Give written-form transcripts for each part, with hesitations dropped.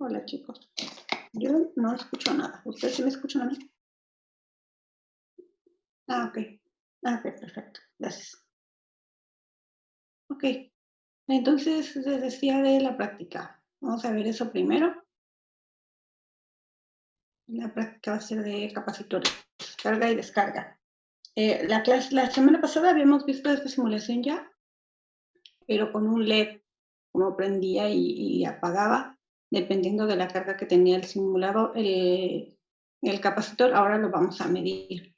Hola, chicos. Yo no escucho nada. ¿Ustedes sí me escuchan a mí? Ok. Ok, perfecto. Gracias. Ok. Entonces, les decía de la práctica. Vamos a ver eso primero. La práctica va a ser de capacitores, carga y descarga. La semana pasada habíamos visto esta simulación ya, pero con un LED, como prendía y apagaba, dependiendo de la carga que tenía el simulador, el capacitor. Ahora lo vamos a medir.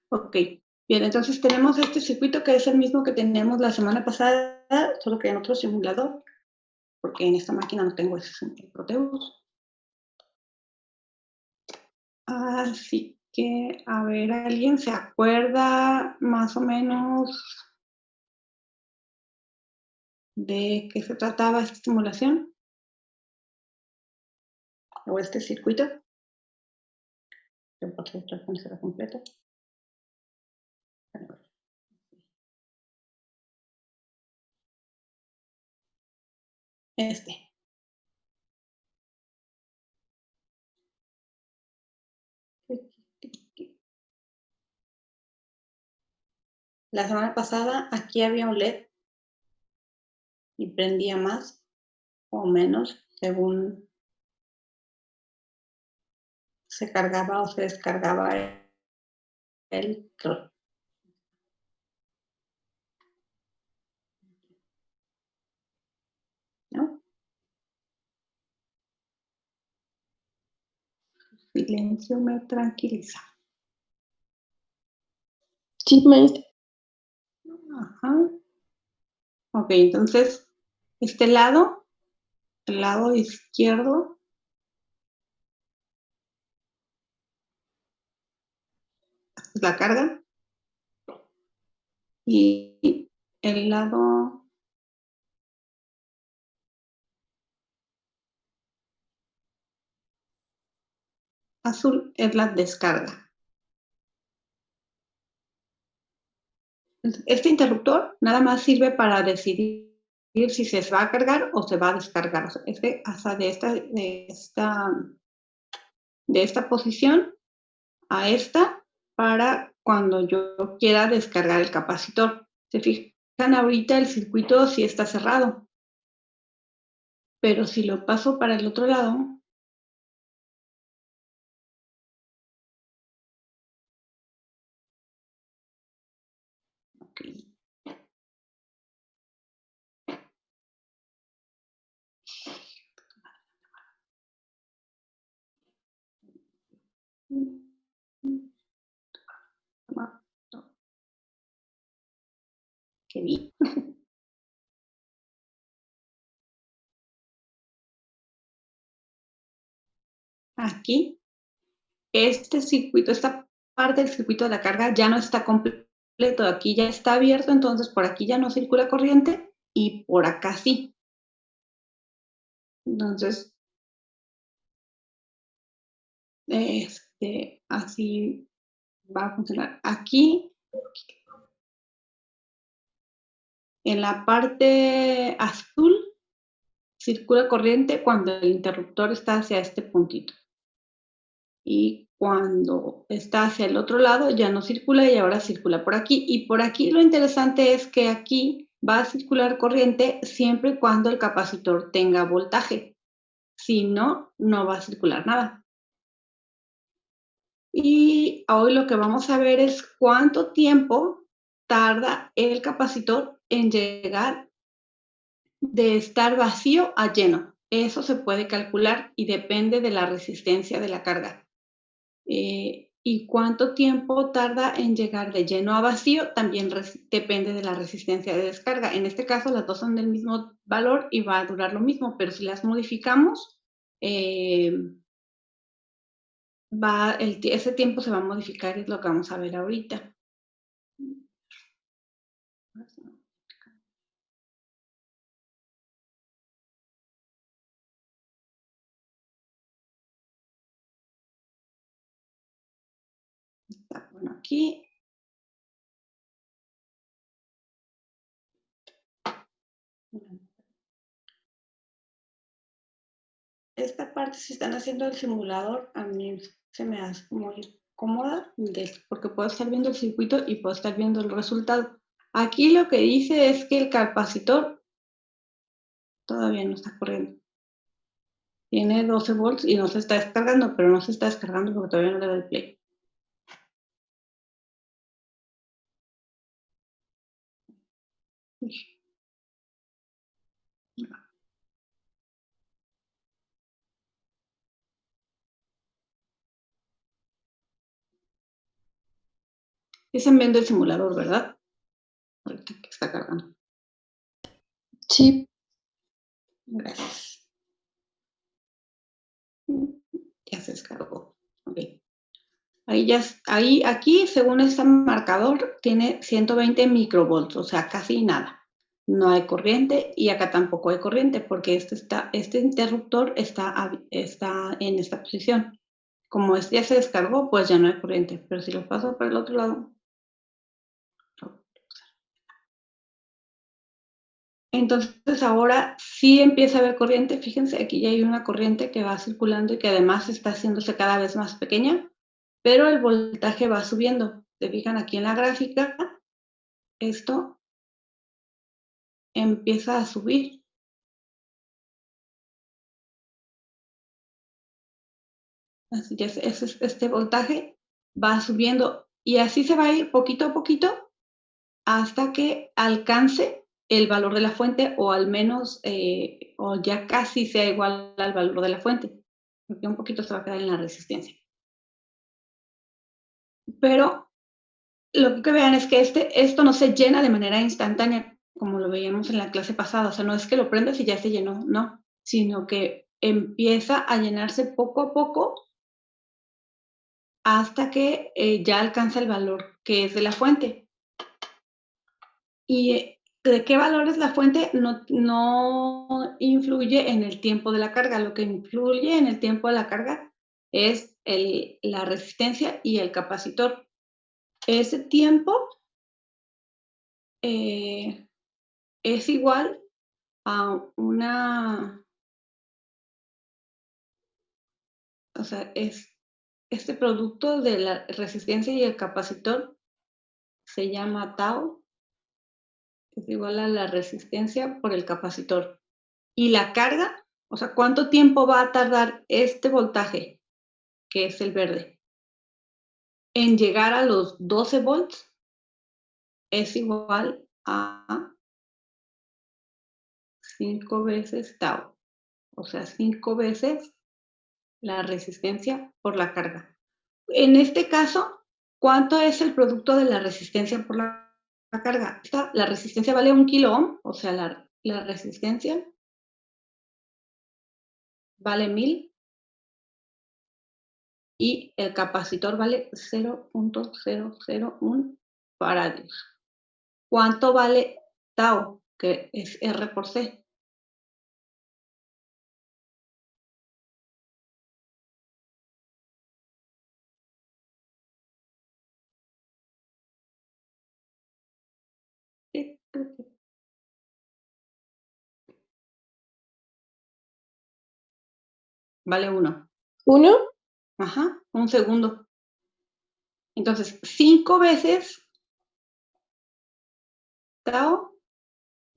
Ok, bien, entonces tenemos este circuito que es el mismo que teníamos la semana pasada, solo que en otro simulador, porque en esta máquina no tengo ese Proteus. Así que, a ver, ¿alguien se acuerda más o menos de qué se trataba esta simulación? ¿O este circuito? Que por cierto, el será completo. Este. La semana pasada aquí había un LED y prendía más o menos según se cargaba o se descargaba el control. ¿No? Silencio me tranquiliza. Sí, maestra. Ajá. Ok, entonces, este lado, el lado izquierdo, es la carga. Y el lado azul es la descarga. Este interruptor nada más sirve para decidir si se va a cargar o se va a descargar. O sea, hasta de esta posición a esta para cuando yo quiera descargar el capacitor. Se fijan ahorita el circuito sí está cerrado, pero si lo paso para el otro lado, okay. Qué bien. Aquí, este circuito, esta parte del circuito de la carga ya no está completo, aquí ya está abierto, entonces por aquí ya no circula corriente y por acá sí. Entonces, así va a funcionar. Aquí, en la parte azul, circula corriente cuando el interruptor está hacia este puntito. Y cuando está hacia el otro lado ya no circula y ahora circula por aquí. Y por aquí lo interesante es que aquí va a circular corriente siempre y cuando el capacitor tenga voltaje. Si no, no va a circular nada. Y hoy lo que vamos a ver es cuánto tiempo tarda el capacitor en llegar de estar vacío a lleno. Eso se puede calcular y depende de la resistencia de la carga. Y cuánto tiempo tarda en llegar de lleno a vacío también depende de la resistencia de descarga. En este caso, las dos son del mismo valor y va a durar lo mismo, pero si las modificamos, ese tiempo se va a modificar y es lo que vamos a ver ahorita. Bueno, aquí. Esta parte, si están haciendo el simulador, a mí se me hace muy cómoda porque puedo estar viendo el circuito y puedo estar viendo el resultado. Aquí lo que dice es que el capacitor todavía no está corriendo. Tiene 12 volts y no se está descargando, pero no se está descargando porque todavía no le doy play. Están viendo el simulador, ¿verdad? Ahorita que está cargando. Sí. Gracias. Ya se descargó. Okay. Aquí, según este marcador, tiene 120 microvolts, o sea, casi nada. No hay corriente y acá tampoco hay corriente porque este interruptor está en esta posición. Como este ya se descargó, pues ya no hay corriente. Pero si lo paso por el otro lado. Entonces ahora sí empieza a haber corriente. Fíjense, aquí ya hay una corriente que va circulando y que además está haciéndose cada vez más pequeña, pero el voltaje va subiendo. Se fijan aquí en la gráfica, esto empieza a subir. Así que este voltaje va subiendo y así se va a ir poquito a poquito hasta que alcance el valor de la fuente o al menos o ya casi sea igual al valor de la fuente, porque un poquito se va a quedar en la resistencia. Pero lo que vean es que esto no se llena de manera instantánea, como lo veíamos en la clase pasada. O sea, no es que lo prendas y ya se llenó, no, sino que empieza a llenarse poco a poco hasta que ya alcanza el valor que es de la fuente. Y de qué valor es la fuente no influye en el tiempo de la carga. Lo que influye en el tiempo de la carga es la resistencia y el capacitor. Ese tiempo es igual a o sea, este producto de la resistencia y el capacitor se llama tau, es igual a la resistencia por el capacitor. Y la carga, o sea, ¿cuánto tiempo va a tardar este voltaje, que es el verde, en llegar a los 12 volts? Es igual a 5 veces tau, o sea, 5 veces la resistencia por la carga. En este caso, ¿cuánto es el producto de la resistencia por la carga? La resistencia vale 1 kilo ohm, o sea, la resistencia vale 1000 y el capacitor vale 0.001 faradios. ¿Cuánto vale tau? Que es R por C. Vale 1. ¿1? Ajá, 1 segundo. Entonces, 5 veces tau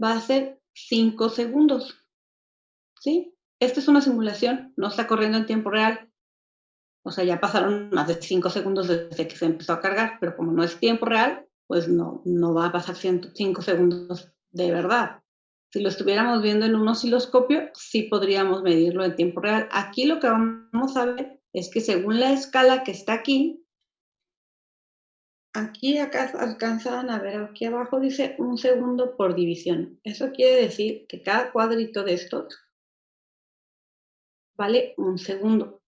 va a ser 5 segundos. ¿Sí? Esta es una simulación, no está corriendo en tiempo real. O sea, ya pasaron más de 5 segundos desde que se empezó a cargar, pero como no es tiempo real, pues no va a pasar 5 segundos de verdad. Si lo estuviéramos viendo en un osciloscopio, sí podríamos medirlo en tiempo real. Aquí lo que vamos a ver es que según la escala que está aquí acá alcanzan a ver, aquí abajo dice 1 segundo por división. Eso quiere decir que cada cuadrito de estos vale 1 segundo.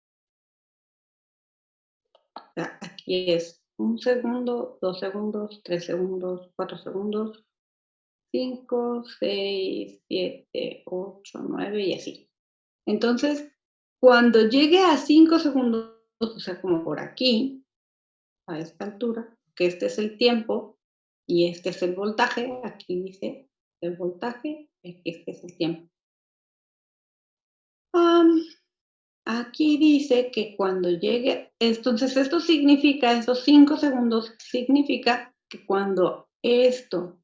O sea, aquí es 1 segundo, 2 segundos, 3 segundos, 4 segundos, 5, 6, 7, 8, 9 y así. Entonces, cuando llegue a 5 segundos, o sea, como por aquí, a esta altura, que este es el tiempo y este es el voltaje. Aquí dice el voltaje, aquí este es el tiempo. Aquí dice que cuando llegue, entonces esto significa, estos 5 segundos significa que cuando esto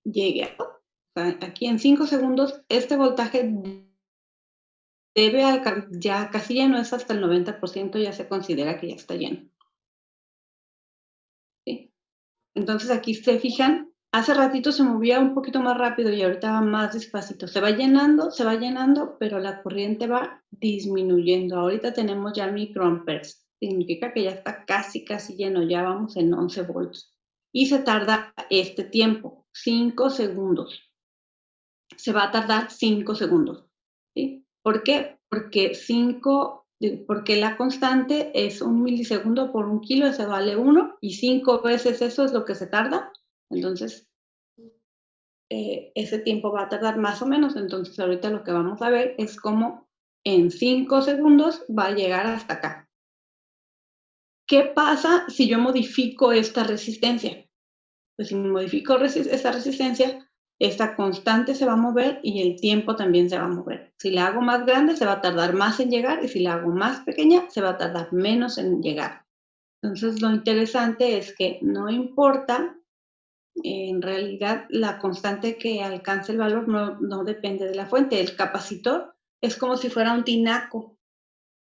llegue a, o sea, aquí en 5 segundos, este voltaje debe alcanzar, ya casi lleno, es hasta el 90%, ya se considera que ya está lleno. ¿Sí? Entonces aquí se fijan, hace ratito se movía un poquito más rápido y ahorita va más despacito. Se va llenando, pero la corriente va disminuyendo. Ahorita tenemos ya microamperes. Significa que ya está casi lleno, ya vamos en 11 volts. Y se tarda este tiempo, 5 segundos. Se va a tardar 5 segundos. ¿Sí? ¿Por qué? Porque la constante es 1 milisegundo por 1 kilo, se vale 1, y 5 veces eso es lo que se tarda. Entonces, ese tiempo va a tardar más o menos. Entonces, ahorita lo que vamos a ver es cómo en 5 segundos va a llegar hasta acá. ¿Qué pasa si yo modifico esta resistencia? Pues si modifico esta resistencia, esta constante se va a mover y el tiempo también se va a mover. Si la hago más grande, se va a tardar más en llegar, y si la hago más pequeña, se va a tardar menos en llegar. Entonces, lo interesante es que no importa, en realidad, la constante que alcance el valor no depende de la fuente. El capacitor es como si fuera un tinaco,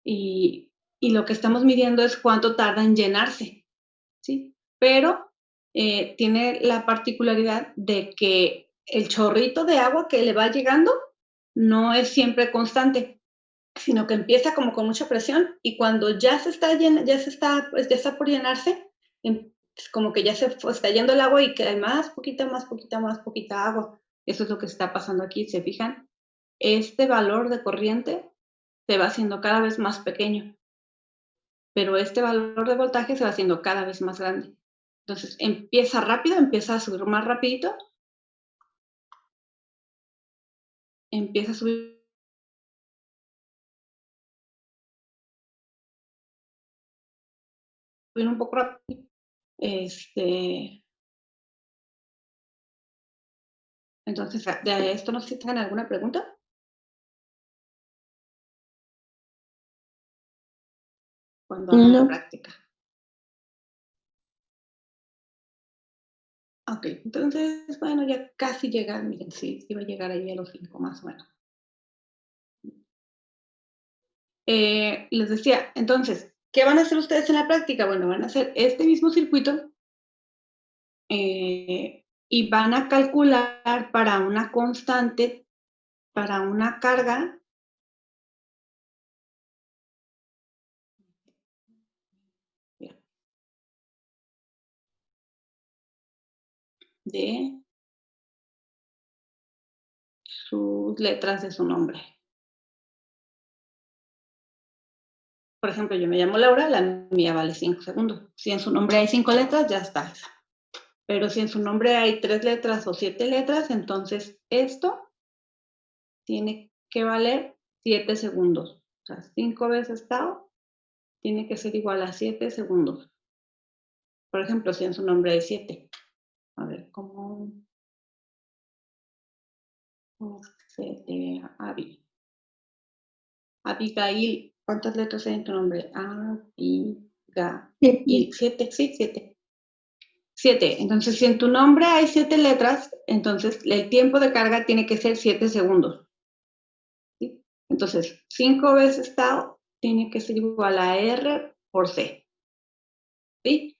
y lo que estamos midiendo es cuánto tarda en llenarse, ¿sí? Pero tiene la particularidad de que el chorrito de agua que le va llegando no es siempre constante, sino que empieza como con mucha presión, y cuando ya está por llenarse, como que ya se está yendo el agua y queda más poquita agua. Eso es lo que está pasando aquí. ¿Se fijan? Este valor de corriente se va haciendo cada vez más pequeño, pero este valor de voltaje se va haciendo cada vez más grande. Entonces empieza rápido, empieza a subir más rapidito, empieza a subir un poco rápido. Entonces, ¿de esto no sé si tengan alguna pregunta? Cuando hagan la No. práctica. Ok, entonces, bueno, ya casi llega, miren, sí va a llegar ahí a los 5 más o menos. Les decía, entonces, ¿qué van a hacer ustedes en la práctica? Bueno, van a hacer este mismo circuito, y van a calcular para una constante, para una carga de sus letras de su nombre. Por ejemplo, yo me llamo Laura, la mía vale 5 segundos. Si en su nombre hay 5 letras, ya está esa. Pero si en su nombre hay 3 letras o 7 letras, entonces esto tiene que valer 7 segundos. O sea, 5 veces tau tiene que ser igual a 7 segundos. Por ejemplo, si en su nombre hay 7. A ver, ¿cómo se te Abigail? ¿Cuántas letras hay en tu nombre? Abigail. 7, sí, 7. 7. Entonces, si en tu nombre hay 7 letras, entonces el tiempo de carga tiene que ser 7 segundos. ¿Sí? Entonces, 5 veces tau tiene que ser igual a R por C. ¿Sí?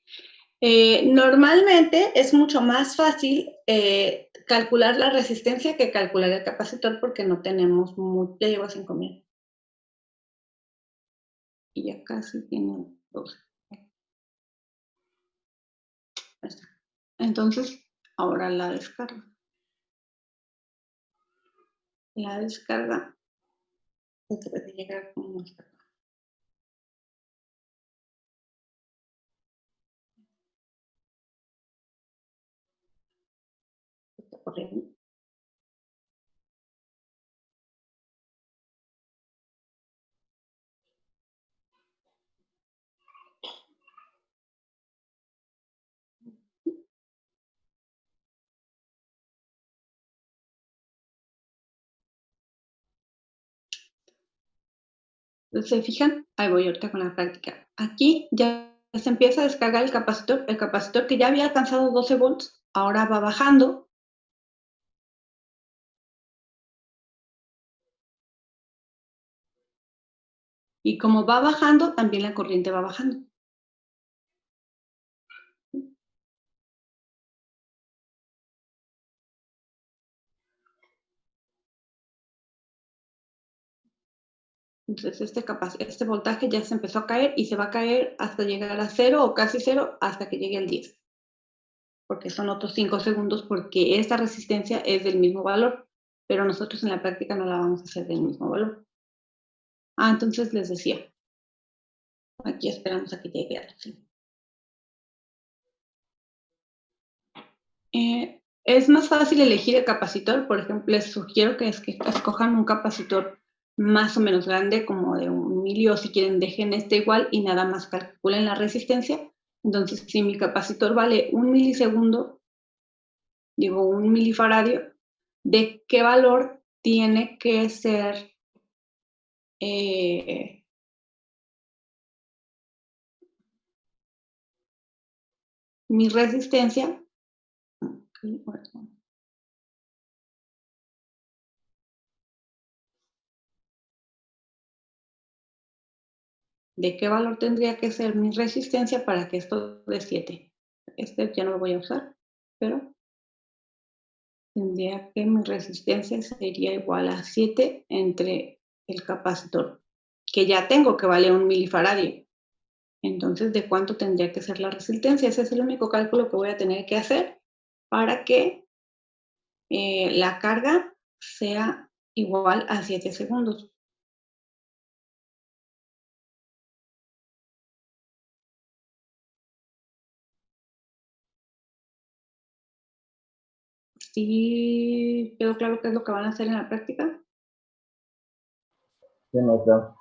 Normalmente es mucho más fácil calcular la resistencia que calcular el capacitor, porque no tenemos mucho. Ya llevo 5,000. Y ya casi tiene 12. Entonces, ahora la descarga. La descarga debe de llegar como hasta acá. Está corriendo. ¿Se fijan? Ahí voy ahorita con la práctica. Aquí ya se empieza a descargar el capacitor que ya había alcanzado 12 volts, ahora va bajando. Y como va bajando, también la corriente va bajando. Entonces este voltaje ya se empezó a caer y se va a caer hasta llegar a 0 o casi 0 hasta que llegue al 10. Porque son otros 5 segundos porque esta resistencia es del mismo valor, pero nosotros en la práctica no la vamos a hacer del mismo valor. Entonces les decía, aquí esperamos a que llegue al 5. Es más fácil elegir el capacitor, por ejemplo, les sugiero que escojan un capacitor más o menos grande, como de 1 mili, o si quieren dejen este igual y nada más calculen la resistencia. Entonces, si mi capacitor vale 1 milisegundo, digo 1 milifaradio, ¿de qué valor tiene que ser mi resistencia? ¿De qué valor tendría que ser mi resistencia para que esto dé 7? Este ya no lo voy a usar, pero tendría que mi resistencia sería igual a 7 entre el capacitor, que ya tengo, que vale 1 milifaradio. Entonces, ¿de cuánto tendría que ser la resistencia? Ese es el único cálculo que voy a tener que hacer para que la carga sea igual a 7 segundos. ¿Sí quedó claro qué es lo que van a hacer en la práctica? Sí, maestra.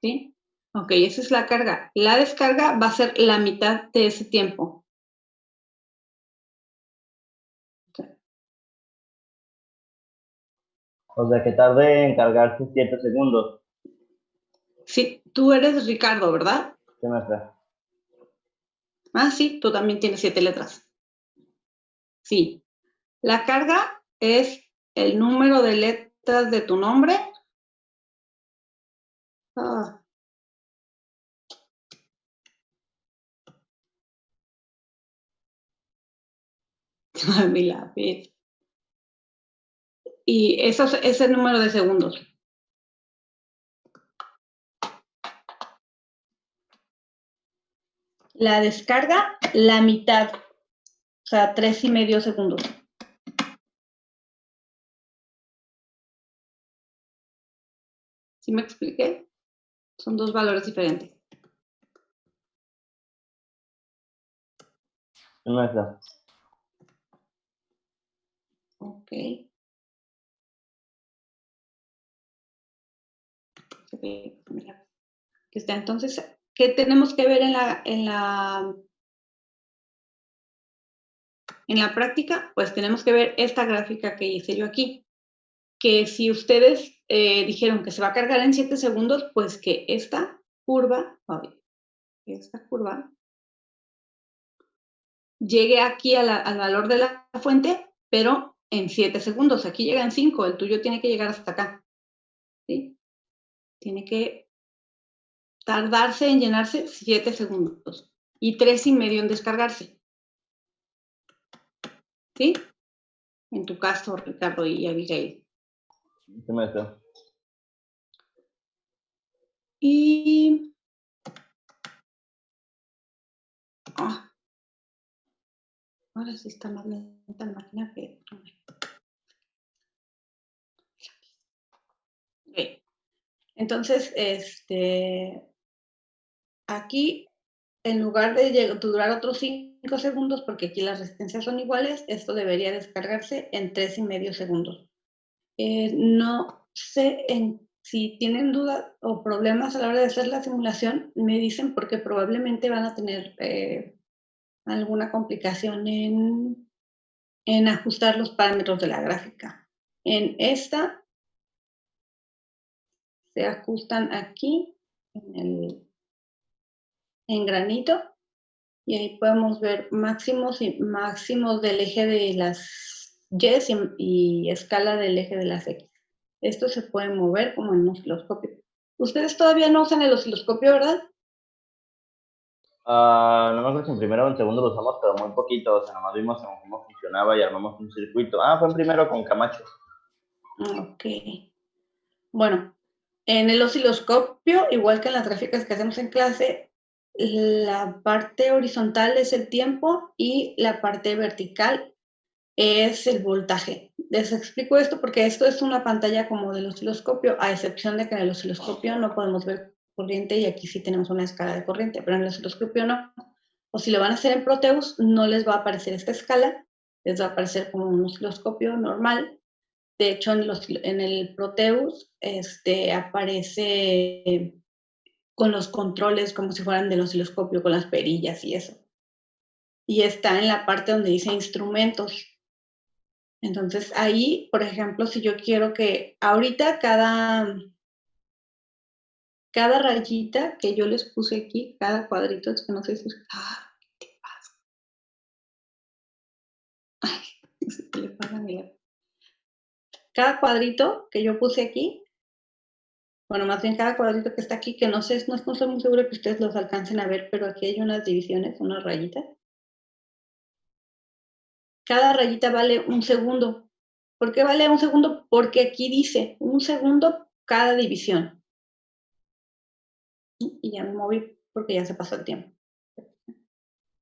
¿Sí? Ok, esa es la carga. La descarga va a ser la mitad de ese tiempo. O sea, que tarde en cargarse 7 segundos. Sí, tú eres Ricardo, ¿verdad? Sí, maestra. Sí, tú también tienes 7 letras. Sí. La carga es el número de letras de tu nombre. Mi lápiz. Y eso es el número de segundos. La descarga, la mitad. O sea, 3,5 segundos. ¿Sí me expliqué? Son dos valores diferentes. Sí, maestra. Ok. Entonces, ¿qué tenemos que ver en la práctica? Pues tenemos que ver esta gráfica que hice yo aquí. Que si ustedes dijeron que se va a cargar en 7 segundos, pues que esta curva llegue aquí al valor de la fuente, pero en 7 segundos. Aquí llega en 5, el tuyo tiene que llegar hasta acá. ¿Sí? Tiene que tardarse en llenarse 7 segundos y 3,5 en descargarse. ¿Sí? En tu caso, Ricardo y Abigail. Sí, maestra. Y ahora sí está más lenta la máquina que... Okay. Entonces, aquí, en lugar de durar otros 5 segundos, porque aquí las resistencias son iguales, esto debería descargarse en 3,5 segundos. No sé si tienen dudas o problemas a la hora de hacer la simulación, me dicen porque probablemente van a tener alguna complicación en ajustar los parámetros de la gráfica. En esta se ajustan aquí en granito, y ahí podemos ver máximos del eje de las Y y escala del eje de las X. Esto se puede mover como en un osciloscopio. Ustedes todavía no usan el osciloscopio, ¿verdad? No me acuerdo si en primero o en segundo lo usamos, pero muy poquito. O sea, nomás vimos cómo funcionaba y armamos un circuito. Fue en primero con Camacho. Ok. Bueno, en el osciloscopio, igual que en las gráficas que hacemos en clase, la parte horizontal es el tiempo y la parte vertical es el voltaje. Les explico esto porque esto es una pantalla como del osciloscopio, a excepción de que en el osciloscopio no podemos ver corriente y aquí sí tenemos una escala de corriente, pero en el osciloscopio no. O si lo van a hacer en Proteus, no les va a aparecer esta escala, les va a aparecer como un osciloscopio normal. De hecho, en el Proteus aparece con los controles como si fueran del osciloscopio, con las perillas y eso. Y está en la parte donde dice instrumentos. Entonces ahí, por ejemplo, si yo quiero que ahorita cada rayita que yo les puse aquí, cada cuadrito, es que no sé si es... ¿qué te pasa? Ay, no sé qué le pasa a mi... Cada cuadrito que yo puse aquí, bueno, más bien cada cuadrito que está aquí, que no sé, no estoy muy segura que ustedes los alcancen a ver, pero aquí hay unas divisiones, unas rayitas. Cada rayita vale un segundo. ¿Por qué vale un segundo? Porque aquí dice un segundo cada división. Y ya me moví porque ya se pasó el tiempo.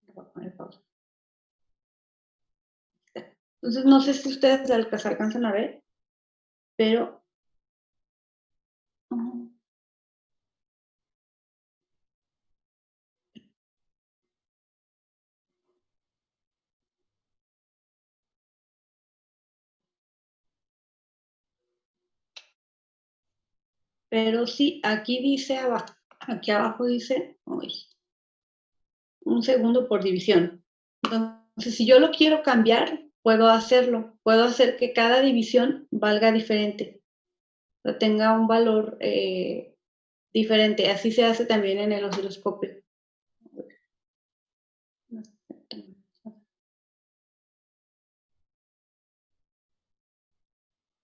Voy a poner pausa. Entonces, no sé si ustedes se alcanzan a ver, pero... pero sí, aquí dice abajo, aquí abajo dice, uy, un segundo por división. Entonces, si yo lo quiero cambiar, puedo hacerlo. Puedo hacer que cada división valga diferente, o tenga un valor diferente. Así se hace también en el osciloscopio.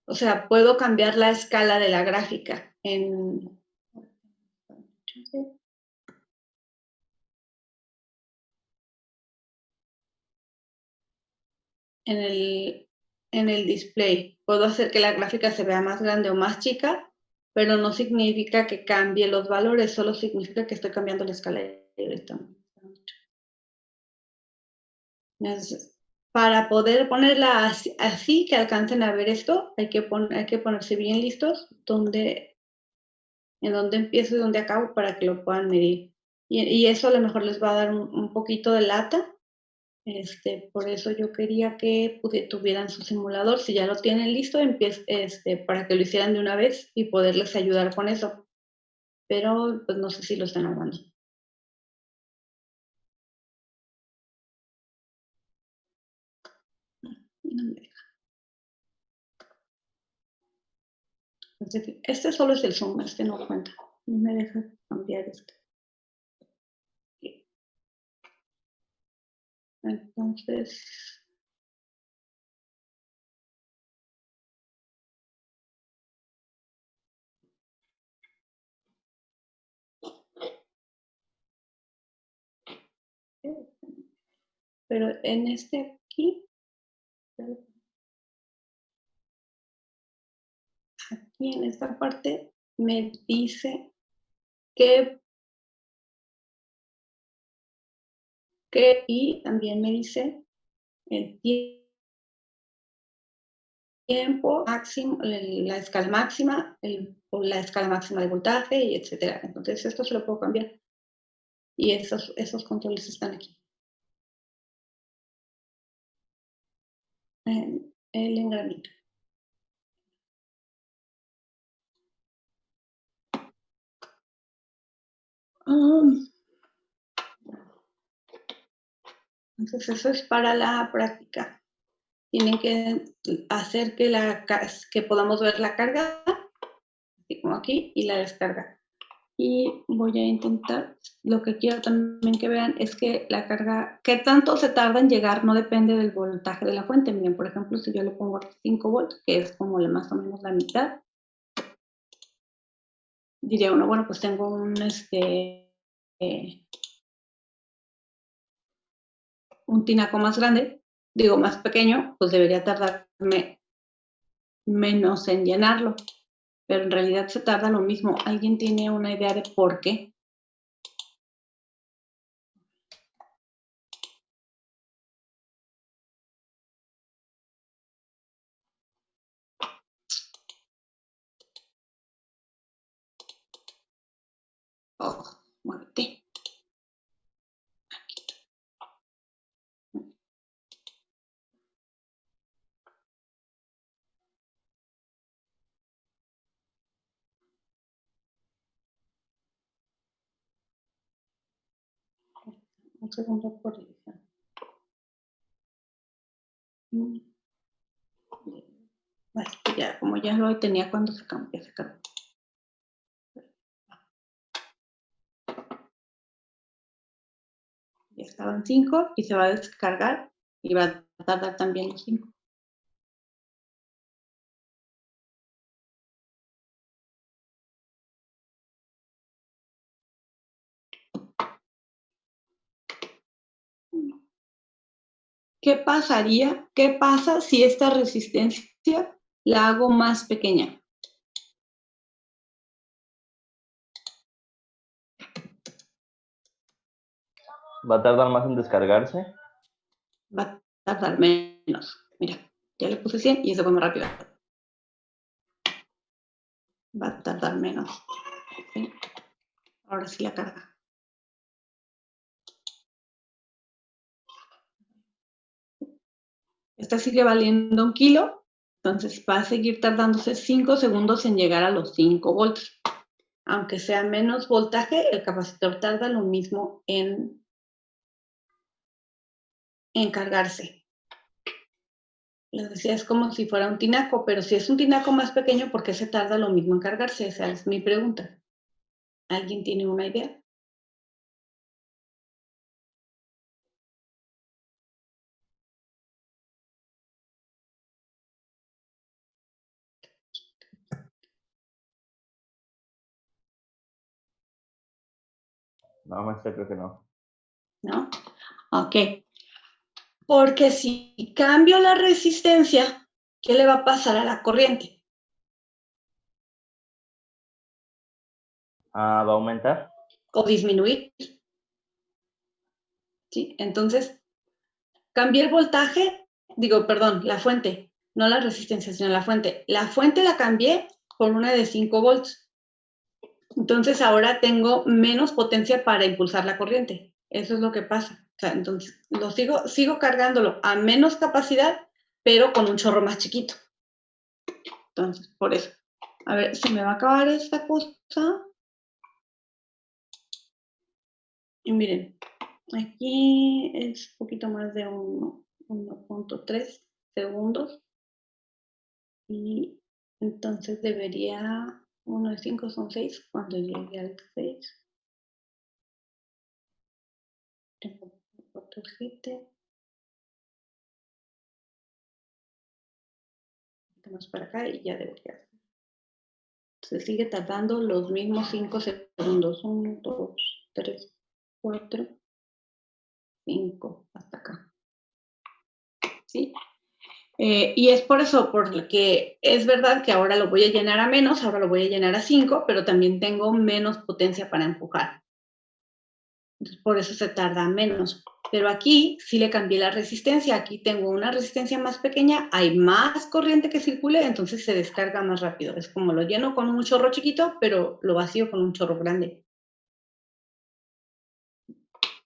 O sea, puedo cambiar la escala de la gráfica en el display. Puedo hacer que la gráfica se vea más grande o más chica, pero no significa que cambie los valores, solo significa que estoy cambiando la escala de Entonces, para poder ponerla así que alcancen a ver esto, hay que ponerse bien listos en dónde empiezo y dónde acabo para que lo puedan medir. Y eso a lo mejor les va a dar un poquito de lata. Por eso yo quería que tuvieran su simulador. Si ya lo tienen listo, para que lo hicieran de una vez y poderles ayudar con eso. Pero pues no sé si lo están armando. No me deja. Este solo es el Zoom, este no cuenta. No me deja cambiar este. Entonces, pero en este aquí en esta parte me dice que y también me dice el tiempo máximo, la escala máxima, o la escala máxima de voltaje, y etcétera. Entonces esto se lo puedo cambiar. Y esos controles están aquí. El engranito. Entonces eso es para la práctica. Tienen que hacer que podamos ver la carga, así como aquí, y la descarga. Y voy a intentar, lo que quiero también que vean es que la carga, qué tanto se tarda en llegar, no depende del voltaje de la fuente. Miren, por ejemplo, si yo le pongo aquí 5 volts, que es como más o menos la mitad, diría uno, bueno, pues tengo un tinaco más grande, digo más pequeño, pues debería tardarme menos en llenarlo, pero en realidad se tarda lo mismo. ¿Alguien tiene una idea de por qué? Oh, muévete. Un segundo por revisar. Ya, como ya lo tenía cuando se cargó. Ya estaban 5 y se va a descargar y va a tardar también los 5. ¿Qué pasaría? ¿Qué pasa si esta resistencia la hago más pequeña? ¿Va a tardar más en descargarse? Va a tardar menos. Mira, ya le puse 100 y eso fue más rápido. Va a tardar menos. ¿Sí? Ahora sí la carga. Esta sigue valiendo 1 kilo, entonces va a seguir tardándose 5 segundos en llegar a los 5 volts. Aunque sea menos voltaje, el capacitor tarda lo mismo en cargarse. Les decía, es como si fuera un tinaco, pero si es un tinaco más pequeño, ¿por qué se tarda lo mismo en cargarse? Esa es mi pregunta. ¿Alguien tiene una idea? No, maestra, creo que no. ¿No? Ok. Porque si cambio la resistencia, ¿qué le va a pasar a la corriente? ¿Va a aumentar? O disminuir. ¿Sí? Entonces, cambié el voltaje, digo, perdón, la fuente, no la resistencia, sino la fuente. La fuente la cambié por una de 5 volts. Entonces ahora tengo menos potencia para impulsar la corriente. Eso es lo que pasa. O sea, entonces sigo cargándolo a menos capacidad, pero con un chorro más chiquito. Entonces, por eso. A ver, se me va a acabar esta cosa. Y miren, aquí es un poquito más de 1.3 segundos. Y entonces debería, 1 de 5 son 6, cuando llegue al 6. Tengo 4, 7. Más para acá y ya debería. Se sigue tardando los mismos 5 segundos. 1, 2, 3, 4, 5, hasta acá. ¿Sí? Y es por eso, porque es verdad que ahora lo voy a llenar a menos, ahora lo voy a llenar a 5, pero también tengo menos potencia para empujar. Entonces, por eso se tarda menos. Pero aquí sí le cambié la resistencia. Aquí tengo una resistencia más pequeña, hay más corriente que circule, entonces se descarga más rápido. Es como lo lleno con un chorro chiquito, pero lo vacío con un chorro grande.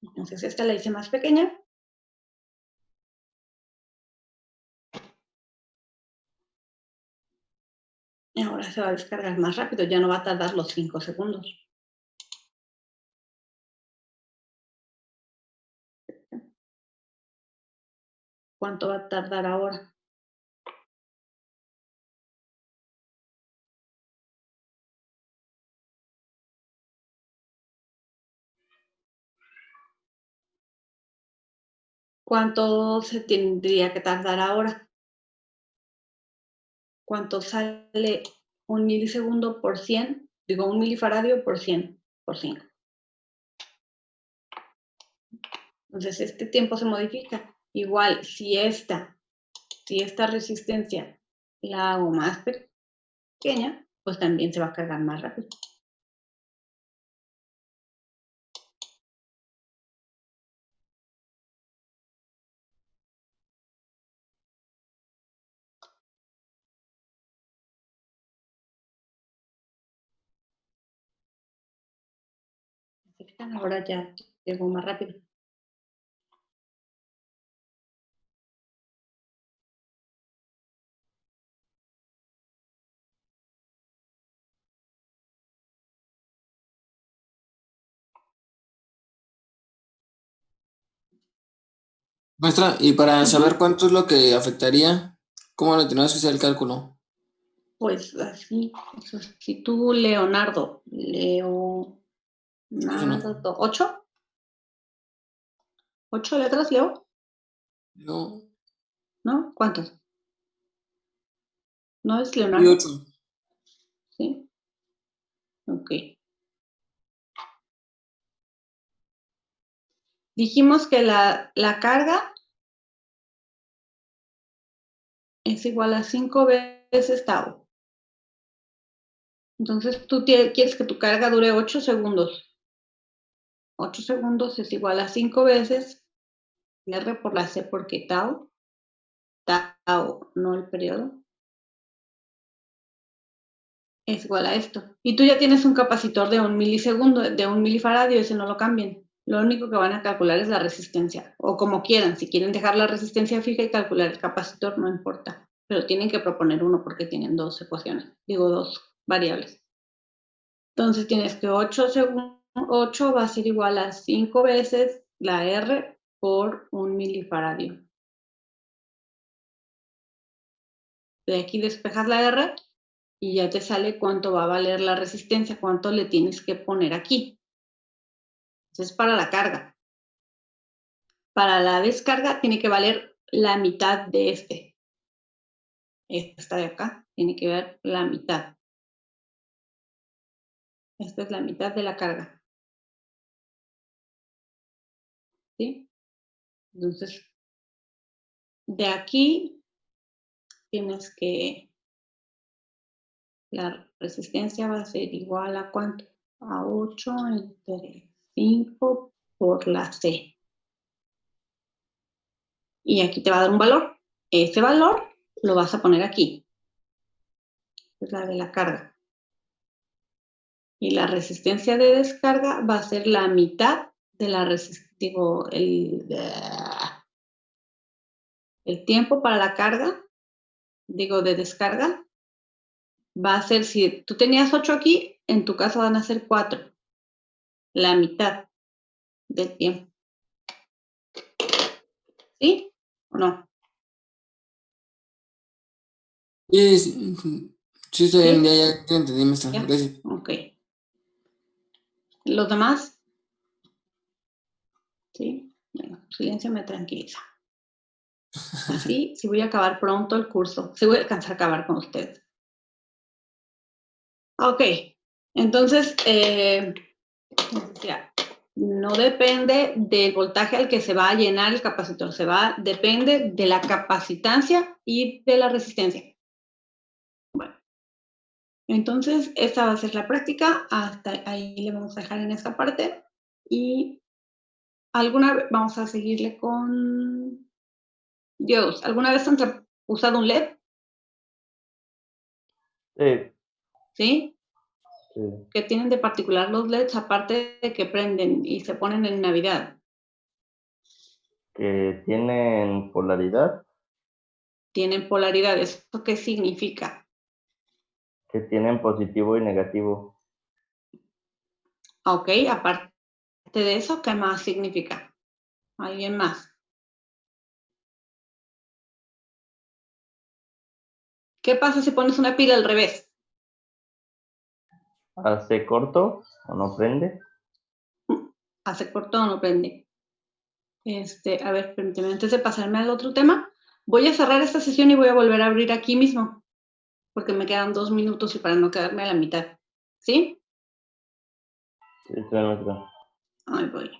Entonces esta la hice más pequeña. Y ahora se va a descargar más rápido, ya no va a tardar los 5 segundos. ¿Cuánto va a tardar ahora? ¿cuánto se tendría que tardar ahora? ¿Cuánto sale un milisegundo por 100? Digo, un milifaradio por 100 por 5. Entonces, este tiempo se modifica. Igual, si esta resistencia la hago más pequeña, pues también se va a cargar más rápido. Ahora ya llegó más rápido. Maestra, y para saber cuánto es lo que afectaría, ¿cómo le tenemos que hacer el cálculo? Pues así, si tú, Leonardo, 8 letras, Leo, No, ¿no? ¿Cuántos? ¿No es y Leonardo? 8. Sí. Ok. Dijimos que la carga es igual a 5 veces tau. Entonces, tú quieres que tu carga dure 8 segundos. 8 segundos es igual a 5 veces R por la C, porque tau, no el periodo, es igual a esto. Y tú ya tienes un capacitor de 1 milisegundo, de 1 milifaradio, ese no lo cambien. Lo único que van a calcular es la resistencia, o como quieran. Si quieren dejar la resistencia fija y calcular el capacitor, no importa. Pero tienen que proponer uno porque tienen dos ecuaciones, digo, dos variables. Entonces tienes que 8 va a ser igual a 5 veces la R por 1 milifaradio. De aquí despejas la R y ya te sale cuánto va a valer la resistencia, cuánto le tienes que poner aquí. Eso es para la carga. Para la descarga tiene que valer la mitad de este. Esta de acá tiene que ver la mitad. Esta es la mitad de la carga. ¿Sí? Entonces, de aquí tienes que... La resistencia va a ser igual a ¿cuánto? A 8 entre 5 por la C. Y aquí te va a dar un valor. Ese valor lo vas a poner aquí. Es la de la carga. Y la resistencia de descarga va a ser la mitad de la resistencia, digo, el tiempo para la carga, digo, de descarga, va a ser, si tú tenías 8 aquí, en tu caso van a ser 4. La mitad del tiempo. ¿Sí o no? Sí, sí, está bien, ya entendí, maestra. ¿Ya? Gracias. Ok. ¿Los demás? ¿Sí? Bueno, silencio me tranquiliza. Así, sí voy a acabar pronto el curso. Sí voy a alcanzar a acabar con ustedes. Ok. Entonces, ya, no depende del voltaje al que se va a llenar el capacitor. Depende de la capacitancia y de la resistencia. Bueno. Entonces, esta va a ser la práctica. Hasta ahí le vamos a dejar en esta parte. Y alguna vez vamos a seguirle con Dios. ¿Alguna vez han usado un LED? Sí, ¿Sí? sí. ¿Qué tienen de particular los LEDs aparte de que prenden y se ponen en Navidad? Que tienen polaridad, Tienen polaridades. ¿Eso qué significa? que tienen positivo y negativo. Ok, aparte de eso, ¿qué más significa? ¿Alguien más? ¿Qué pasa si pones una pila al revés? Hace corto o no prende. Hace corto o no prende. A ver, permíteme, antes de pasarme al otro tema, voy a cerrar esta sesión y voy a volver a abrir aquí mismo, porque me quedan 2 minutos y para no quedarme a la mitad. ¿Sí? Sí, está bien, maestra. Ahí voy.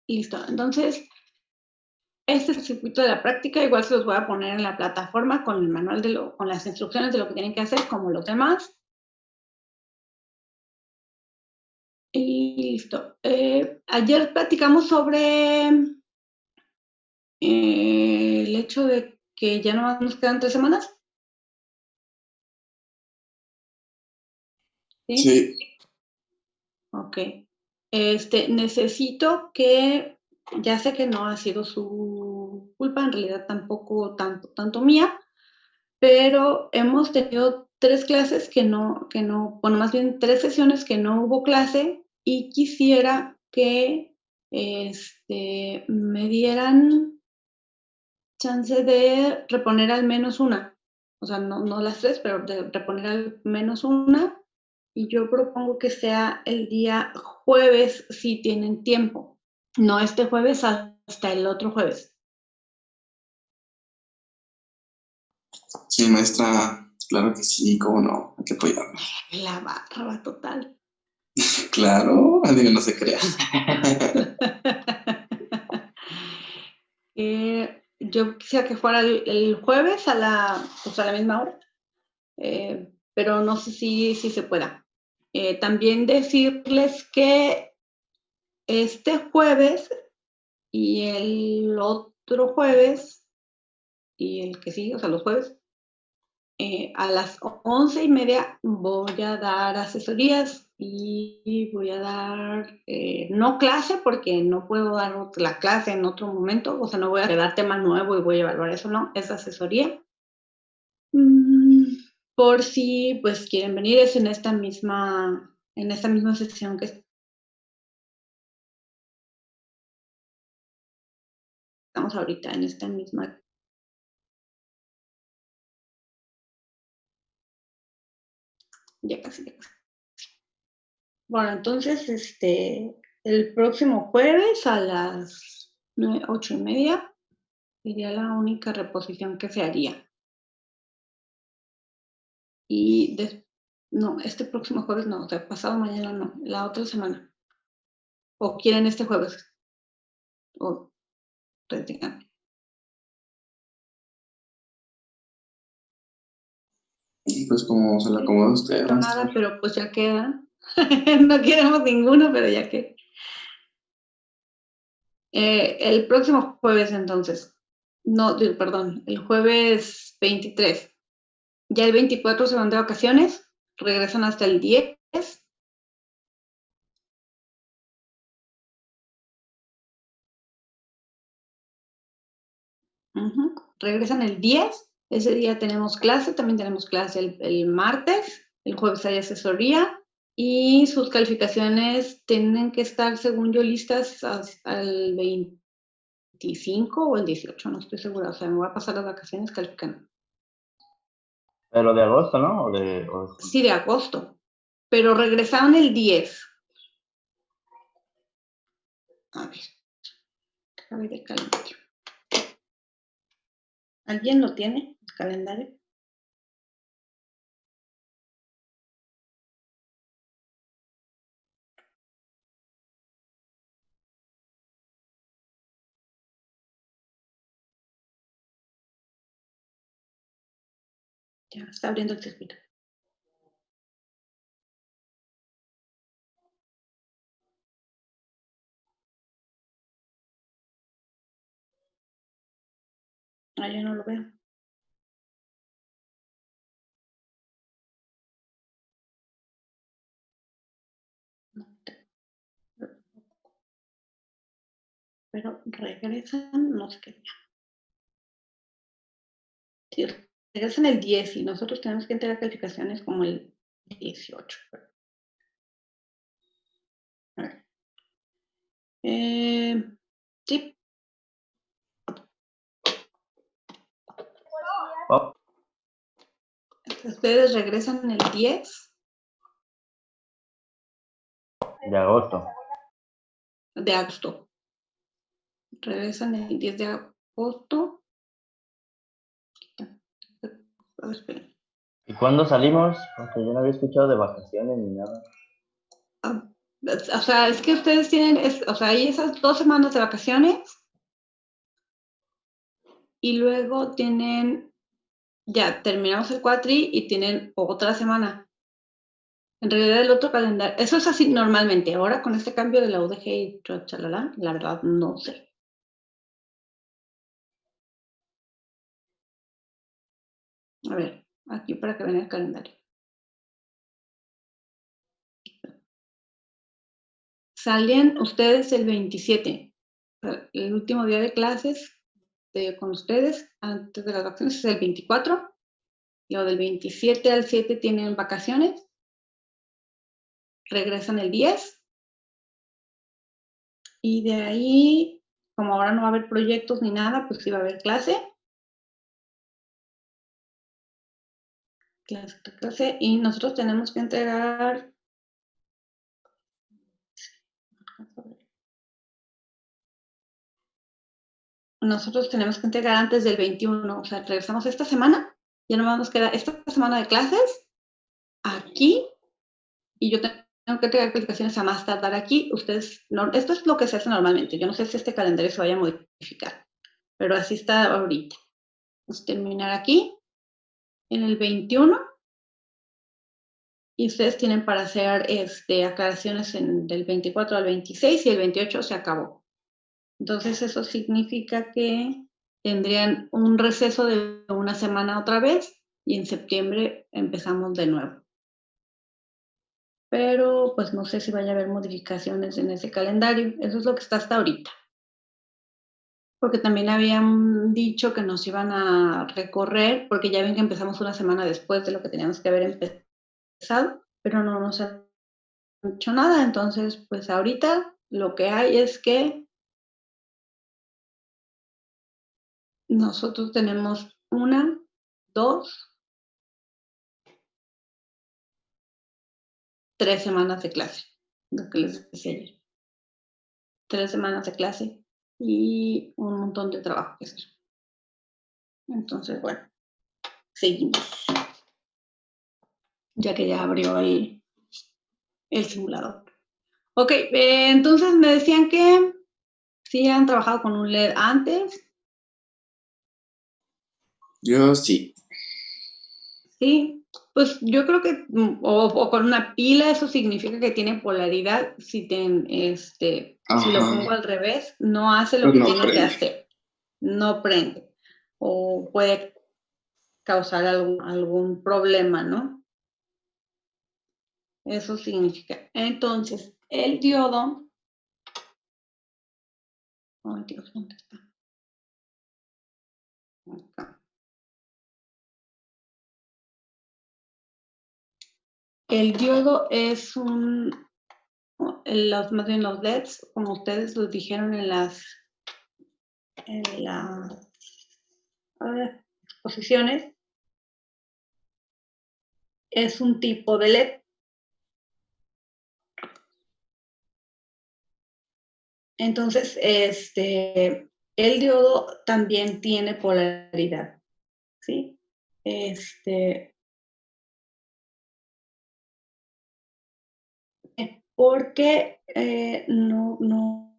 Listo. Entonces, este es el circuito de la práctica. Igual se los voy a poner en la plataforma con el manual con las instrucciones de lo que tienen que hacer, como los demás. Y listo. Ayer platicamos sobre el hecho de que ya no nos quedan 3 semanas. ¿Sí? Sí. Ok. Necesito que, ya sé que no ha sido su culpa, en realidad tampoco tanto mía, pero hemos tenido 3 clases bueno, más bien 3 sesiones que no hubo clase y quisiera que me dieran chance de reponer al menos una. O sea, no las 3, pero de reponer al menos una. Y yo propongo que sea el día jueves si tienen tiempo. No este jueves, hasta el otro jueves. Sí, maestra, claro que sí, cómo no, hay que apoyarnos. La barba total. Claro, alguien no se crea. Yo quisiera que fuera el jueves a la misma hora, pero no sé si se pueda. También decirles que este jueves y el otro jueves y el que sigue, o sea, los jueves, a las 11:30 voy a dar asesorías y voy a dar, no clase, porque no puedo dar la clase en otro momento, o sea, no voy a dar tema nuevo y voy a evaluar eso, no, es asesoría. Por si, pues, quieren venir, es en esta misma sesión que estamos ahorita, en esta misma. Ya casi. Bueno, entonces, el próximo jueves a las 8:30 sería la única reposición que se haría. Y no, este próximo jueves no, o sea, pasado mañana no, la otra semana. ¿O quieren este jueves? O ustedes digan. Y pues como se la acomoda usted, No maestra. nada, pero pues ya queda. No queremos ninguno, pero ya que. El próximo jueves entonces. No, perdón, el jueves 23. Ya el 24 se van de vacaciones, regresan hasta el 10. Regresan el 10, ese día tenemos clase, también tenemos clase el martes, el jueves hay asesoría y sus calificaciones tienen que estar, según yo, listas hasta el 25 o el 18, no estoy segura, o sea, me voy a pasar las vacaciones calificando. Pero de agosto, ¿no? Sí, de agosto. Pero regresaron el 10. A ver el calendario. ¿Alguien lo tiene, el calendario? Ya está abriendo el circuito. Ah, yo no lo veo. Pero regresan, no sé qué día. Sí, regresan el 10 y nosotros tenemos que entregar calificaciones como el 18. A ver. Sí. Oh, Ustedes regresan el 10 de agosto. de agosto. Regresan el 10 de agosto. A ver, esperen. ¿Y cuándo salimos? Porque yo no había escuchado de vacaciones ni nada. O sea, es que ustedes tienen, o sea, hay esas 2 semanas de vacaciones y luego tienen, ya terminamos el cuatri y tienen otra semana. En realidad el otro calendario, eso es así normalmente. Ahora con este cambio de la UDG y chalala, la verdad no sé. A ver, aquí para que vean el calendario. Salen ustedes el 27, el último día de clases con ustedes antes de las vacaciones es el 24. Lo del 27 al 7 tienen vacaciones. Regresan el 10. Y de ahí, como ahora no va a haber proyectos ni nada, pues sí va a haber clase. Clase. Y nosotros tenemos que entregar. Nosotros tenemos que entregar antes del 21. O sea, regresamos esta semana. Ya no nos queda esta semana de clases aquí. Y yo tengo que entregar calificaciones a más tardar aquí. Ustedes, no, esto es lo que se hace normalmente. Yo no sé si este calendario se vaya a modificar. Pero así está ahorita. Vamos a terminar aquí en el 21. Y ustedes tienen para hacer aclaraciones del 24 al 26 y el 28 se acabó. Entonces eso significa que tendrían un receso de una semana otra vez y en septiembre empezamos de nuevo. Pero pues no sé si vaya a haber modificaciones en ese calendario. Eso es lo que está hasta ahorita. Porque también habían dicho que nos iban a recorrer, porque ya ven que empezamos una semana después de lo que teníamos que haber empezado, pero no nos han hecho nada. Entonces, pues ahorita lo que hay es que nosotros tenemos 1, 2, 3 semanas de clase, lo que les decía ayer. 3 semanas de clase y un montón de trabajo que hacer. Entonces, bueno, seguimos. Ya que ya abrió el simulador. Ok, entonces me decían que sí han trabajado con un LED antes. Yo sí. Sí, pues yo creo que, o con una pila, eso significa que tiene polaridad. Si lo pongo al revés, no hace lo Pues que no tiene que prende. hacer. No prende. O puede causar algún problema, ¿no? Eso significa. Entonces, el diodo. Ay, Dios, ¿dónde está? Acá. El diodo es más bien los LEDs, como ustedes lo dijeron en las exposiciones, es un tipo de LED. Entonces, el diodo también tiene polaridad, ¿sí? Porque no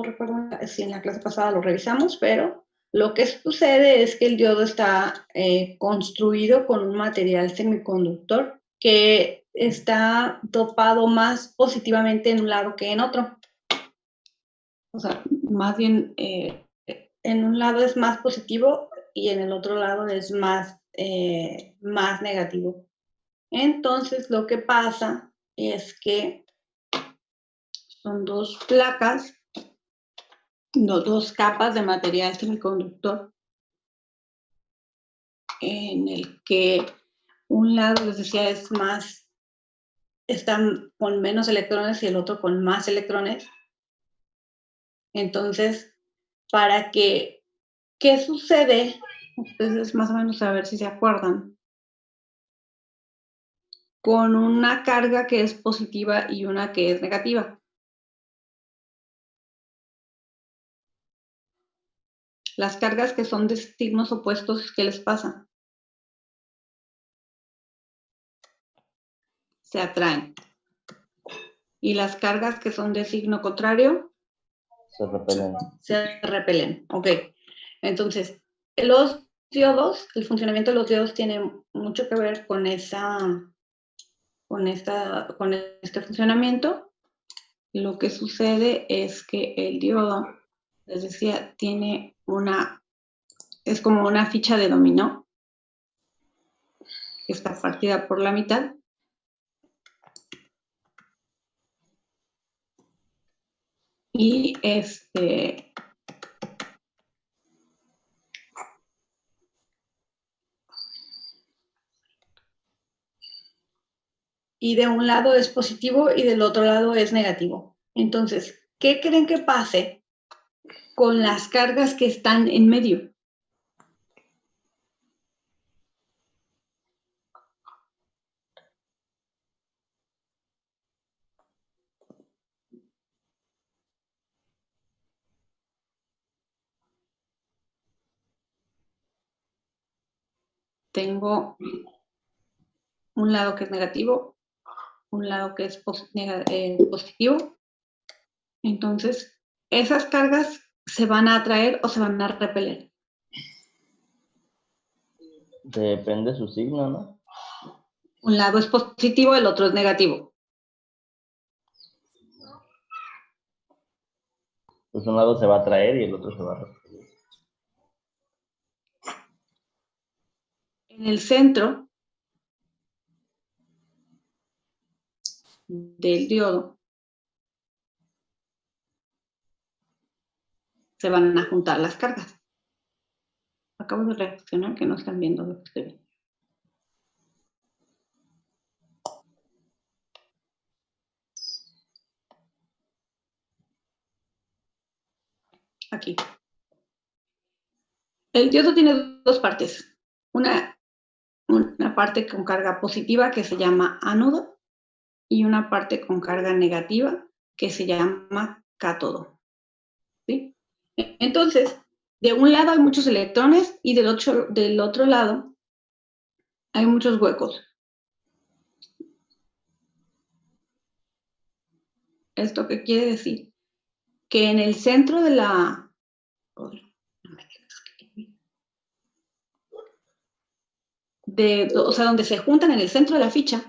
recuerdo si en la clase pasada lo revisamos, pero lo que sucede es que el diodo está construido con un material semiconductor que está dopado más positivamente en un lado que en otro. O sea, más bien en un lado es más positivo y en el otro lado es más negativo. Entonces, lo que pasa es que son dos placas, dos capas de material semiconductor en el que un lado, les decía, es más, están con menos electrones y el otro con más electrones. Entonces, para que, ¿qué sucede? Entonces, más o menos a ver si se acuerdan. Con una carga que es positiva y una que es negativa. Las cargas que son de signos opuestos, ¿qué les pasa? Se atraen. Y las cargas que son de signo contrario Se repelen. se repelen. Ok. Entonces, los diodos, el funcionamiento de los diodos tiene mucho que ver con con este funcionamiento. Lo que sucede es que el diodo, les decía, tiene es como una ficha de dominó que está partida por la mitad. Y y de un lado es positivo y del otro lado es negativo. Entonces, ¿qué creen que pase con las cargas que están en medio? Tengo un lado que es negativo, un lado que es positivo. Entonces, esas cargas se van a atraer o se van a repeler. Depende su signo, ¿no? Un lado es positivo, el otro es negativo. Pues un lado se va a atraer y el otro se va a repeler. En el centro del diodo se van a juntar las cargas. Acabo de reaccionar que no están viendo lo que estoy viendo. Aquí. El diodo tiene dos partes. Una parte con carga positiva que se llama ánodo y una parte con carga negativa que se llama cátodo. ¿Sí? Entonces, de un lado hay muchos electrones y del otro lado hay muchos huecos. ¿Esto qué quiere decir? Que en el centro de la... o sea, donde se juntan en el centro de la ficha,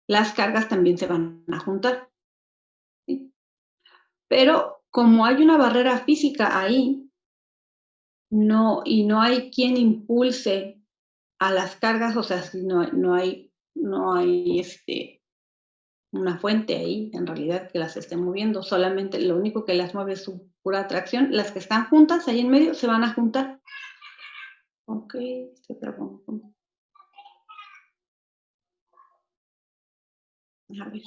las cargas también se van a juntar. ¿Sí? Pero como hay una barrera física ahí, y no hay quien impulse a las cargas, o sea, si no hay una fuente ahí, en realidad, que las esté moviendo, solamente lo único que las mueve es su pura atracción, las que están juntas ahí en medio se van a juntar. Ok, se trabó. A ver,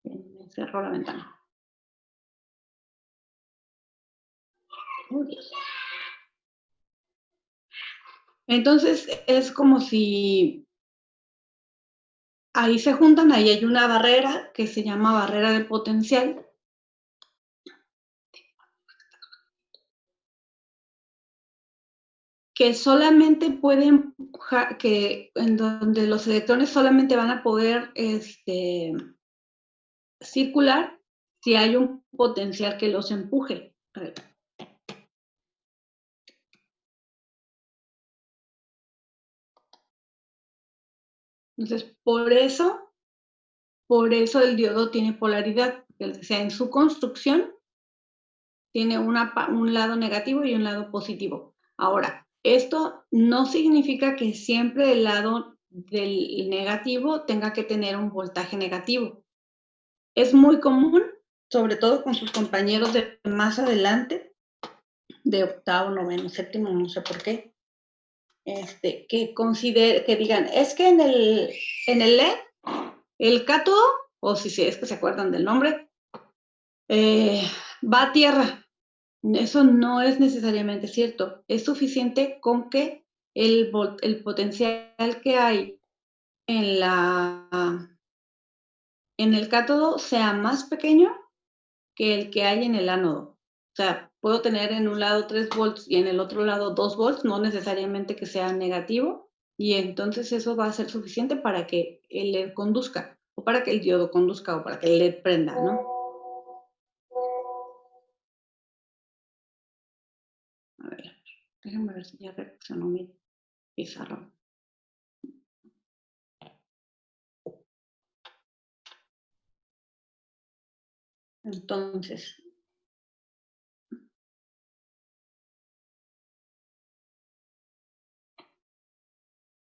me cerró la ventana. Oh, Dios. Entonces, es como si ahí se juntan, ahí hay una barrera que se llama barrera de potencial. Que solamente pueden, que en donde los electrones solamente van a poder circular si hay un potencial que los empuje. Entonces, por eso el diodo tiene polaridad. O sea, en su construcción tiene un lado negativo y un lado positivo. Ahora, esto no significa que siempre el lado del negativo tenga que tener un voltaje negativo. Es muy común, sobre todo con sus compañeros de más adelante, de octavo, noveno, séptimo, no sé por qué, que digan, es que en el LED, el cátodo, o si es que se acuerdan del nombre, va a tierra. Eso no es necesariamente cierto. Es suficiente con que el potencial que hay en el cátodo sea más pequeño que el que hay en el ánodo. O sea, puedo tener en un lado 3 volts y en el otro lado 2 volts, no necesariamente que sea negativo, y entonces eso va a ser suficiente para que el LED conduzca, o para que el diodo conduzca, o para que el LED prenda, ¿no? A ver, déjenme ver si ya reaccionó mi pizarrón. Entonces,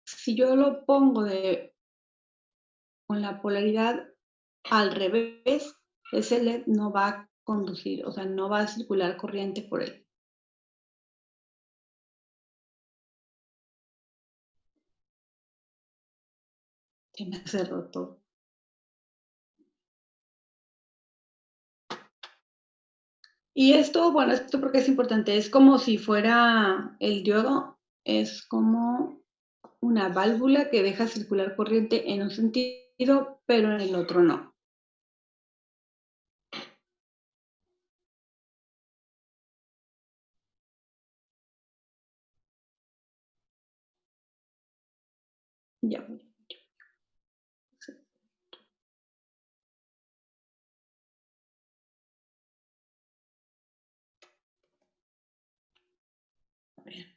si yo lo pongo con la polaridad al revés, ese LED no va a conducir, o sea, no va a circular corriente por él. Se me cerró todo. Y esto, bueno, esto porque es importante, es como si fuera el diodo, es como una válvula que deja circular corriente en un sentido, pero en el otro no. Ya voy. A ver.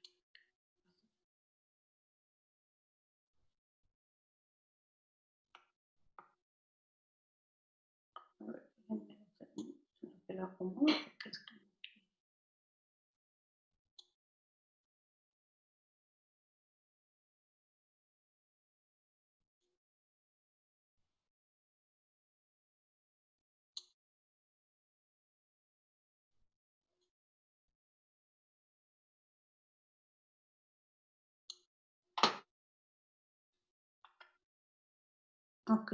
A ver, déjenme lo acomodo porque es que... Ok,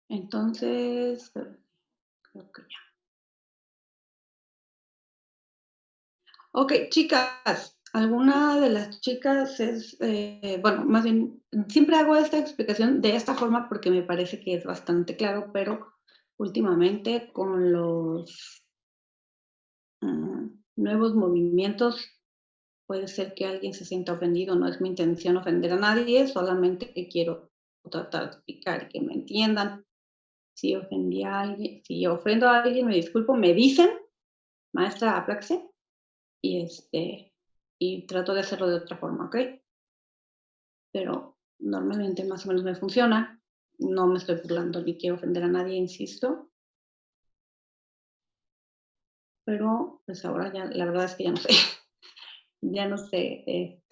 entonces, creo que ya. Ok, chicas, alguna de las chicas es, bueno, más bien, siempre hago esta explicación de esta forma porque me parece que es bastante claro, pero últimamente con los nuevos movimientos puede ser que alguien se sienta ofendido, no es mi intención ofender a nadie, solamente que quiero tratar de explicar y que me entiendan. Si ofendí a alguien, si ofendo a alguien, me disculpo, me dicen, maestra, apláquese, y trato de hacerlo de otra forma, ¿ok? Pero normalmente más o menos me funciona, no me estoy burlando ni quiero ofender a nadie, insisto, pero pues ahora ya, la verdad es que ya no sé, ya no sé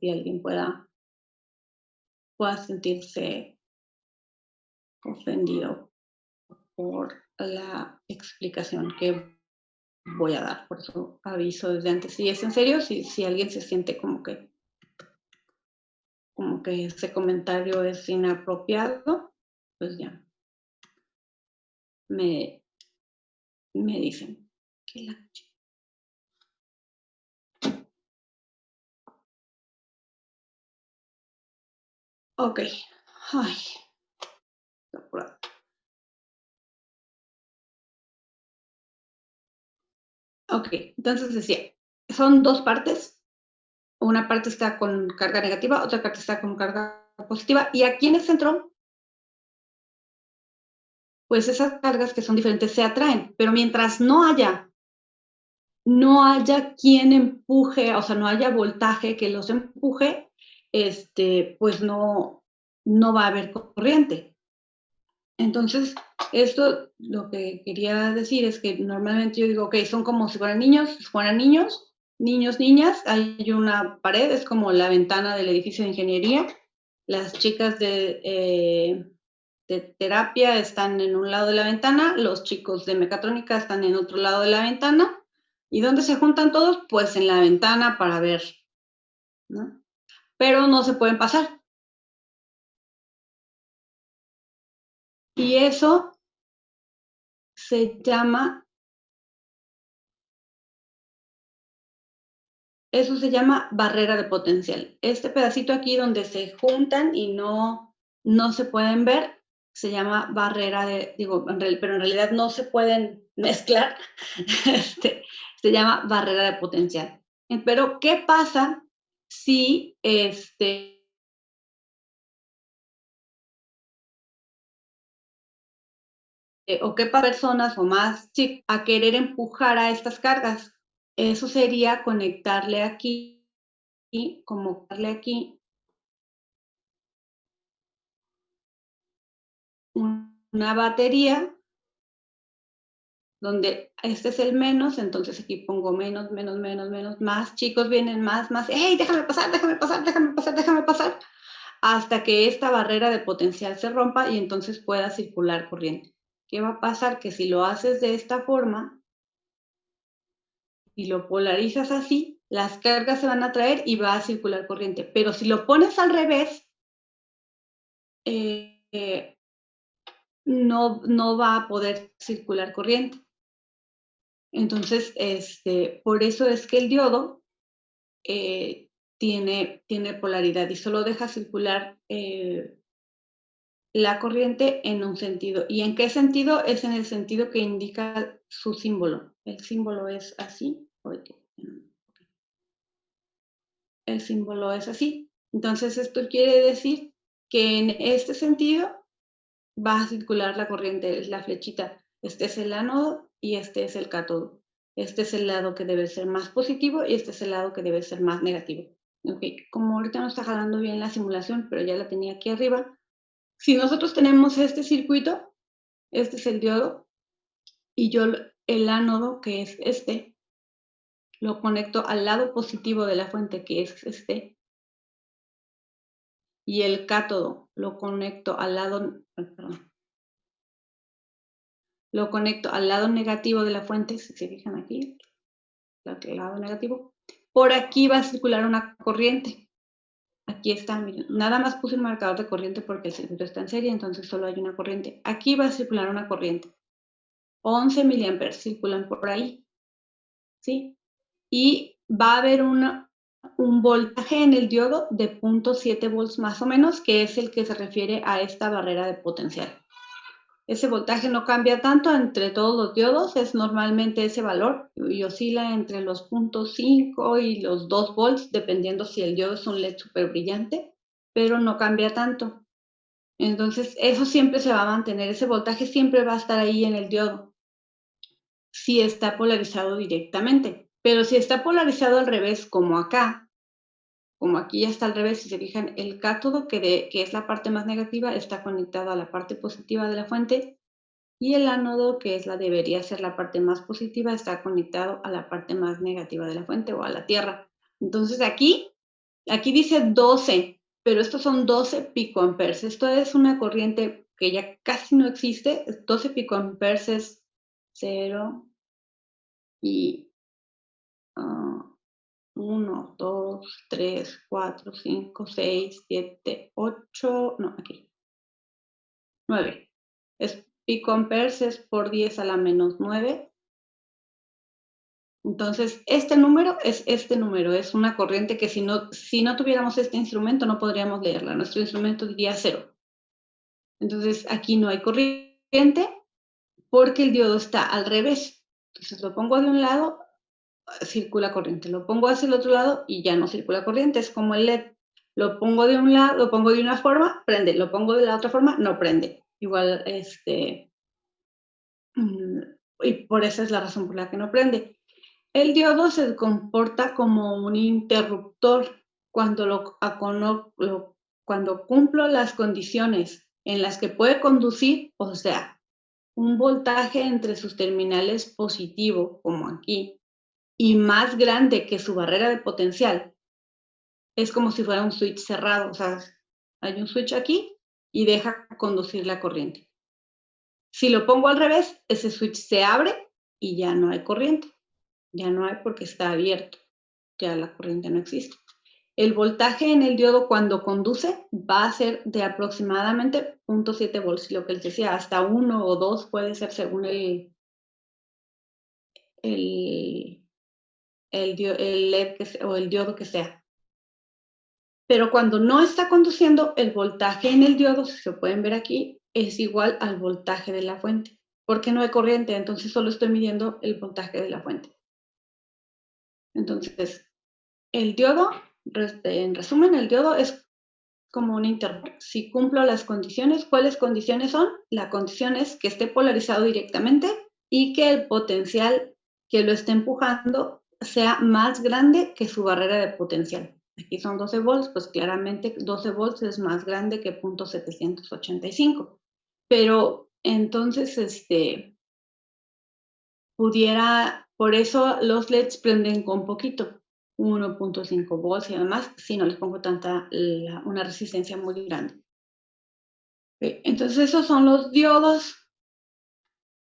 si alguien pueda sentirse ofendido por la explicación que voy a dar. Por eso aviso desde antes. Si es en serio, si alguien se siente como que ese comentario es inapropiado, pues ya me dicen que la Ok. Ay. Está apurado. Ok, entonces decía, son dos partes. Una parte está con carga negativa, otra parte está con carga positiva. Y aquí en el centro, pues esas cargas que son diferentes se atraen. Pero mientras no haya quien empuje, o sea, no haya voltaje que los empuje, pues no va a haber corriente. Entonces, esto lo que quería decir es que normalmente yo digo, ok, son como si fueran niños, niñas, hay una pared, es como la ventana del edificio de ingeniería. Las chicas de terapia están en un lado de la ventana, los chicos de mecatrónica están en otro lado de la ventana. ¿Y dónde se juntan todos? Pues en la ventana para ver, ¿no? Pero no se pueden pasar. Y eso se llama barrera de potencial. Este pedacito aquí donde se juntan y no se pueden ver, se llama barrera de, pero en realidad no se pueden mezclar, se llama barrera de potencial. Pero, ¿qué pasa si o qué personas o más a querer empujar a estas cargas? Eso sería conectarle aquí, como darle aquí una batería donde este es el menos, entonces aquí pongo menos, más chicos vienen más, ¡hey, déjame pasar! Hasta que esta barrera de potencial se rompa y entonces pueda circular corriente. ¿Qué va a pasar? Que si lo haces de esta forma y lo polarizas así, las cargas se van a traer y va a circular corriente. Pero si lo pones al revés, no va a poder circular corriente. Entonces, por eso es que el diodo tiene polaridad y solo deja circular la corriente en un sentido. ¿Y en qué sentido? Es en el sentido que indica su símbolo. El símbolo es así. El símbolo es así. Entonces, esto quiere decir que en este sentido va a circular la corriente, es la flechita. Este es el ánodo y este es el cátodo. Este es el lado que debe ser más positivo y este es el lado que debe ser más negativo. Ok, como ahorita no está jalando bien la simulación, pero ya la tenía aquí arriba. Si nosotros tenemos este circuito, este es el diodo, y yo el ánodo, que es lo conecto al lado positivo de la fuente, que es y el cátodo lo conecto al lado, lo conecto al lado negativo de la fuente, si se fijan aquí, el lado negativo. Por aquí va a circular una corriente. Aquí está, miren, nada más puse un marcador de corriente porque el circuito está en serie, entonces solo hay una corriente. Aquí va a circular una corriente. 11 miliamperes circulan por ahí, ¿sí? Y va a haber un voltaje en el diodo de 0.7 volts más o menos, que es el que se refiere a esta barrera de potencial. Ese voltaje no cambia tanto entre todos los diodos, es normalmente ese valor y oscila entre los 0.5 y los 2 volts, dependiendo si el diodo es un LED súper brillante, pero no cambia tanto. Entonces, eso siempre se va a mantener, ese voltaje siempre va a estar ahí en el diodo, si está polarizado directamente. Pero si está polarizado al revés, como acá, como aquí ya está al revés, si se fijan, el cátodo, que es la parte más negativa, está conectado a la parte positiva de la fuente, y el ánodo, que debería ser la parte más positiva, está conectado a la parte más negativa de la fuente o a la tierra. Entonces aquí dice 12, pero estos son 12 picoamperes. Esto es una corriente que ya casi no existe. 12 picoamperes es 0 y 1, 2, 3, 4, 5, 6, 7, 8, no, aquí, 9. Picoamperes es por 10 a la menos 9. Entonces, este número, es una corriente que si no tuviéramos este instrumento no podríamos leerla. Nuestro instrumento diría 0. Entonces, aquí no hay corriente porque el diodo está al revés. Entonces, lo pongo de un lado, circula corriente. Lo pongo hacia el otro lado y ya no circula corriente. Es como el LED. Lo pongo de un lado, lo pongo de una forma, prende. Lo pongo de la otra forma, no prende. Igual, y por esa es la razón por la que no prende. El diodo se comporta como un interruptor cuando cuando cumplo las condiciones en las que puede conducir, o sea, un voltaje entre sus terminales positivo, como aquí, y más grande que su barrera de potencial. Es como si fuera un switch cerrado, o sea, hay un switch aquí y deja conducir la corriente. Si lo pongo al revés, ese switch se abre y ya no hay corriente. Ya no hay porque está abierto. Ya la corriente no existe. El voltaje en el diodo cuando conduce va a ser de aproximadamente 0.7 volts, lo que les decía, hasta 1 o 2 puede ser según el LED o el diodo que sea. Pero cuando no está conduciendo, el voltaje en el diodo, si se pueden ver aquí, es igual al voltaje de la fuente, porque no hay corriente, entonces solo estoy midiendo el voltaje de la fuente. Entonces, el diodo, en resumen, el diodo es como un interruptor. Si cumplo las condiciones, ¿cuáles condiciones son? La condición es que esté polarizado directamente y que el potencial que lo esté empujando sea más grande que su barrera de potencial. Aquí son 12 volts, pues claramente 12 volts es más grande que 0.785. Pero entonces, por eso los LEDs prenden con poquito, 1.5 volts y además si no les pongo una resistencia muy grande. Entonces esos son los diodos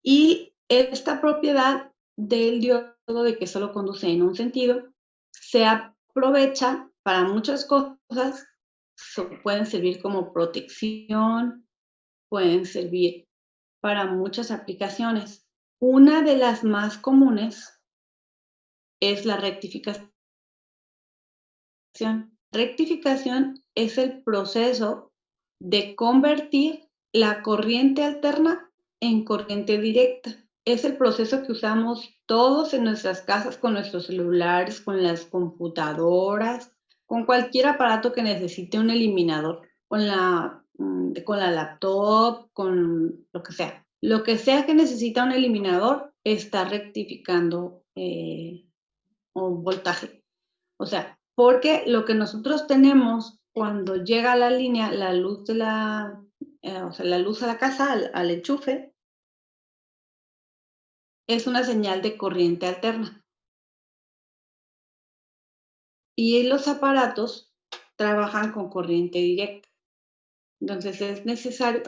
y esta propiedad del diodo de que solo conduce en un sentido se aprovecha para muchas cosas. Pueden servir como protección, pueden servir para muchas aplicaciones. Una de las más comunes es la rectificación. Rectificación es el proceso de convertir la corriente alterna en corriente directa. Es el proceso que usamos todos en nuestras casas con nuestros celulares, con las computadoras, con cualquier aparato que necesite un eliminador, con la laptop, con lo que sea. Lo que sea que necesita un eliminador está rectificando un voltaje. O sea, porque lo que nosotros tenemos cuando llega a la línea, la luz la luz a la casa, al enchufe, es una señal de corriente alterna. Y los aparatos trabajan con corriente directa. Entonces es necesario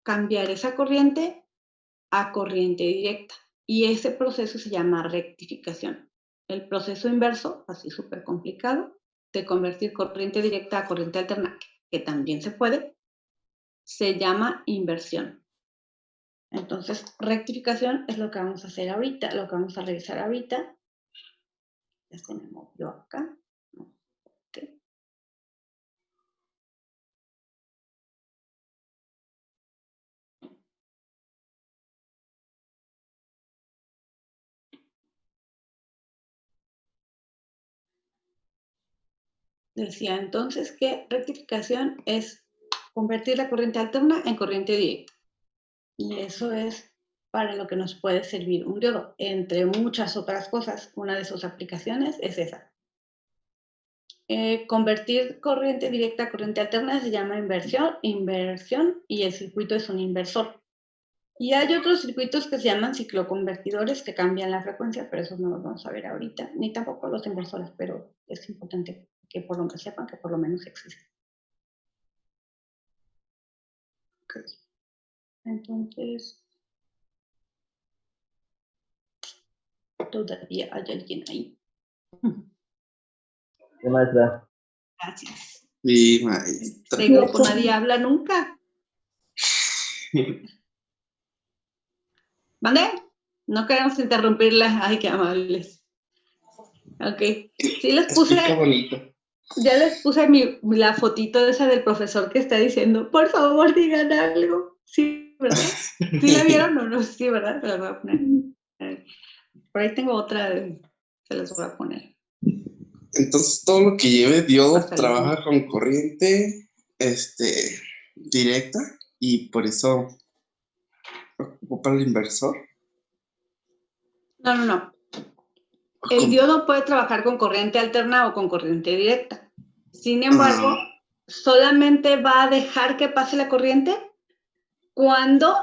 cambiar esa corriente a corriente directa. Y ese proceso se llama rectificación. El proceso inverso, así súper complicado, de convertir corriente directa a corriente alterna, que también se puede, se llama inversión. Entonces, rectificación es lo que vamos a hacer ahorita, lo que vamos a revisar ahorita. Ya se me movió acá. Okay. Decía entonces que rectificación es convertir la corriente alterna en corriente directa. Y eso es para lo que nos puede servir un diodo. Entre muchas otras cosas, una de sus aplicaciones es esa. Convertir corriente directa a corriente alterna se llama inversión, y el circuito es un inversor. Y hay otros circuitos que se llaman cicloconvertidores que cambian la frecuencia, pero esos no los vamos a ver ahorita, ni tampoco los inversores, pero es importante que por lo menos sepan que por lo menos existen. Okay. Entonces, todavía hay alguien ahí. Sí, maestra. Gracias. Sí, maestra. Este grupo nadie habla nunca. ¿Mande? No queremos interrumpirla. Ay, qué amables. Ok. Sí les puse... Explica bonito. Ya les puse la fotito esa del profesor que está diciendo, por favor, digan algo. Sí, ¿verdad? ¿Sí la vieron o no? Sí, ¿verdad? Se las voy a poner. Por ahí tengo otra, se las voy a poner. Entonces, todo lo que lleve diodo Hasta trabaja con corriente directa y por eso ocupa el inversor. No. El diodo puede trabajar con corriente alterna o con corriente directa. Sin embargo, solamente va a dejar que pase la corriente cuando...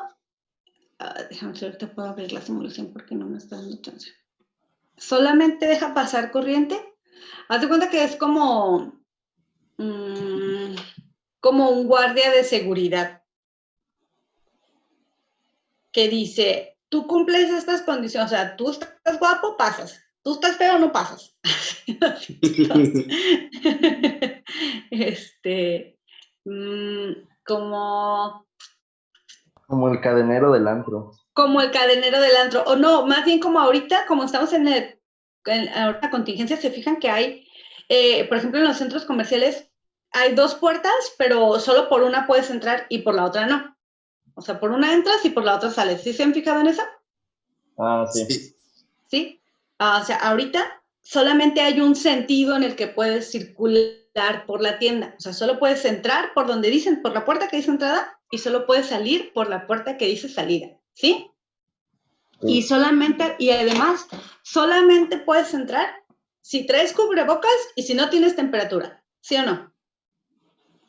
déjame ver, ahorita puedo abrir la simulación porque no me está dando chance. Solamente deja pasar corriente. Haz de cuenta que es como un guardia de seguridad que dice, tú cumples estas condiciones, o sea, tú estás guapo, pasas. Tú estás feo, no pasas. Como Como el cadenero del antro. Como el cadenero del antro. O no, más bien como ahorita, como estamos en la contingencia, se fijan que hay, por ejemplo, en los centros comerciales hay 2 puertas, pero solo por una puedes entrar y por la otra no. O sea, por una entras y por la otra sales. ¿Sí se han fijado en eso? Ah, sí. ¿Sí? O sea, ahorita solamente hay un sentido en el que puedes circular por la tienda. O sea, solo puedes entrar por donde dicen, por la puerta que dice entrada, y solo puedes salir por la puerta que dice salida. ¿Sí? Sí. Y además, solamente puedes entrar si traes cubrebocas y si no tienes temperatura. ¿Sí o no?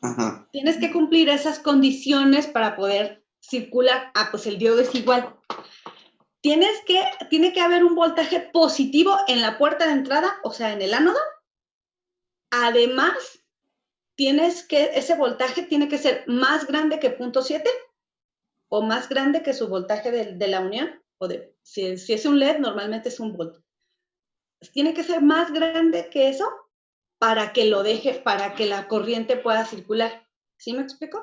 Ajá. Tienes que cumplir esas condiciones para poder circular. Ah, pues el diodo es igual. Tiene que haber un voltaje positivo en la puerta de entrada, o sea, en el ánodo. Además, ese voltaje tiene que ser más grande que 0.7 o más grande que su voltaje de la unión. Si es un LED, normalmente es 1 volt. Tiene que ser más grande que eso para que para que la corriente pueda circular. ¿Sí me explico?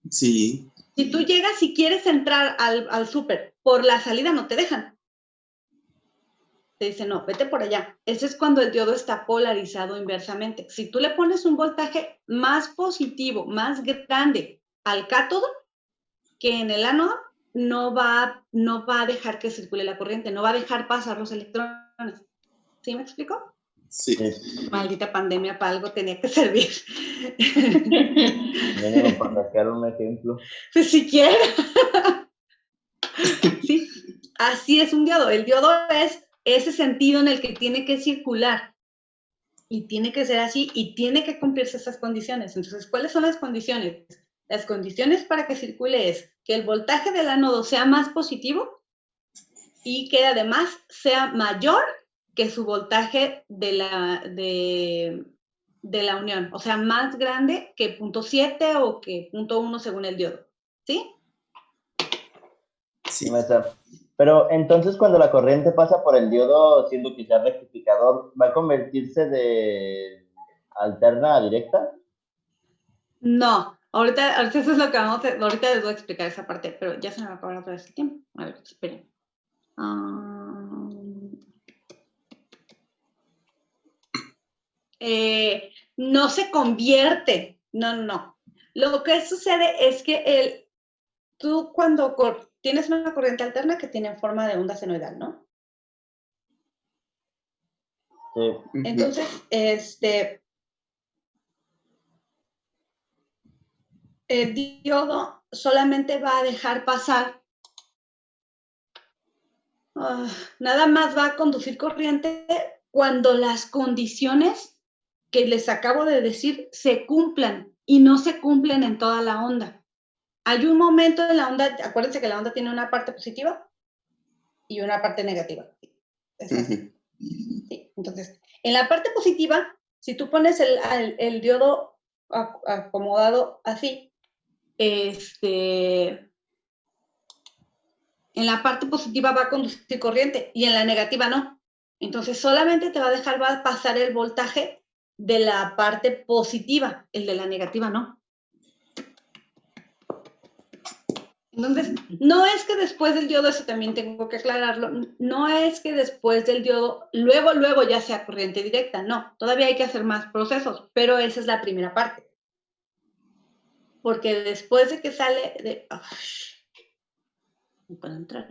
Sí. Si tú llegas y quieres entrar al súper por la salida, no te dejan. Te dicen, no, vete por allá. Ese es cuando el diodo está polarizado inversamente. Si tú le pones un voltaje más positivo, más grande al cátodo que en el ánodo, no va a dejar que circule la corriente, no va a dejar pasar los electrones. ¿Sí me explico? Sí. Maldita pandemia, para algo tenía que servir. Mínimo para sacar un ejemplo. Pues siquiera. Sí, así es un diodo. El diodo es ese sentido en el que tiene que circular. Y tiene que ser así y tiene que cumplirse esas condiciones. Entonces, ¿cuáles son las condiciones? Las condiciones para que circule es que el voltaje del ánodo sea más positivo y que además sea mayor que su voltaje de la unión, o sea, más grande que 0.7 o que 0.1 según el diodo, ¿sí? Sí. Pero entonces cuando la corriente pasa por el diodo, siendo que sea rectificador, ¿va a convertirse de alterna a directa? No, ahorita eso es lo que ahorita les voy a explicar esa parte, pero ya se me va a acabar otra vez el tiempo. A ver, esperen. No se convierte, no. Lo que sucede es que tú cuando tienes una corriente alterna que tiene forma de onda senoidal, ¿no? Sí. Entonces, el diodo solamente va a dejar pasar, nada más va a conducir corriente cuando las condiciones que les acabo de decir se cumplan y no se cumplen en toda la onda. Hay un momento en la onda, acuérdense que la onda tiene una parte positiva y una parte negativa. Es así. Sí. Entonces, en la parte positiva, si tú pones el diodo acomodado así, en la parte positiva va a conducir corriente y en la negativa no. Entonces, solamente te va a dejar pasar el voltaje de la parte positiva, el de la negativa no. Entonces, no es que después del diodo, eso también tengo que aclararlo, no es que después del diodo, luego ya sea corriente directa, no, todavía hay que hacer más procesos, pero esa es la primera parte. Porque después de que sale de... no puedo entrar.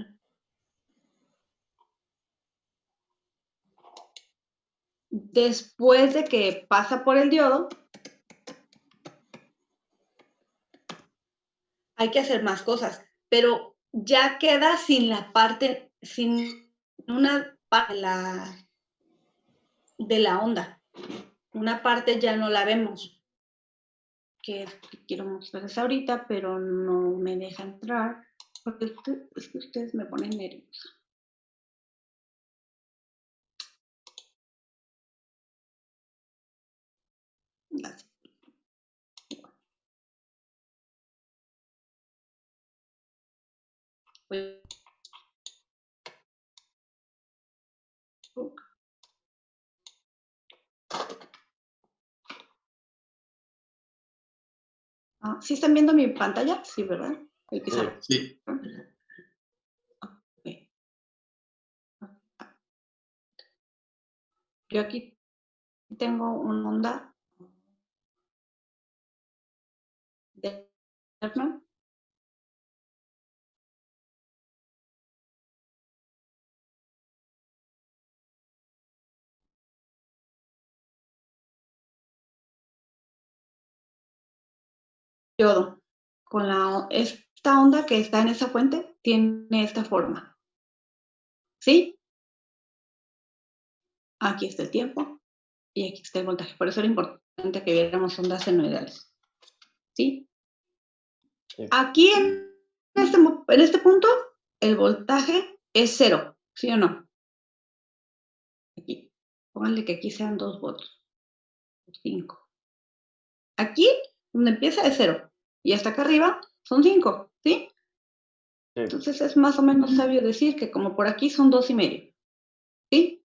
Después de que pasa por el diodo, hay que hacer más cosas, pero ya queda sin la parte, sin una parte de la onda. Una parte ya no la vemos, que es que quiero mostrarles ahorita, pero no me deja entrar, porque es que ustedes me ponen nerviosa. Gracias. Pues, ¿sí están viendo mi pantalla? Sí, ¿verdad? El que sale. Sí. Okay. Yo aquí tengo una onda de ¿no? Diodo. Con esta onda que está en esa fuente, tiene esta forma. ¿Sí? Aquí está el tiempo y aquí está el voltaje. Por eso era importante que viéramos ondas senoidales. ¿Sí? Sí. Aquí en este punto, el voltaje es 0, ¿sí o no? Aquí. Pónganle que aquí sean 2 volts. 5. Aquí, donde empieza, es 0. Y hasta acá arriba son 5, ¿sí? Sí. Entonces es más o menos sabio decir que como por aquí son 2,5, ¿sí?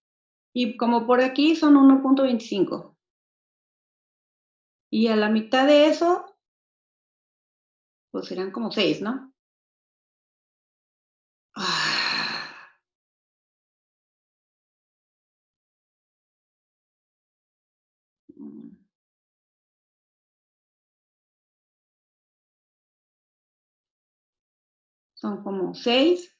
Y como por aquí son 1.25. Y a la mitad de eso, pues serán como 6, ¿no? Son como 6,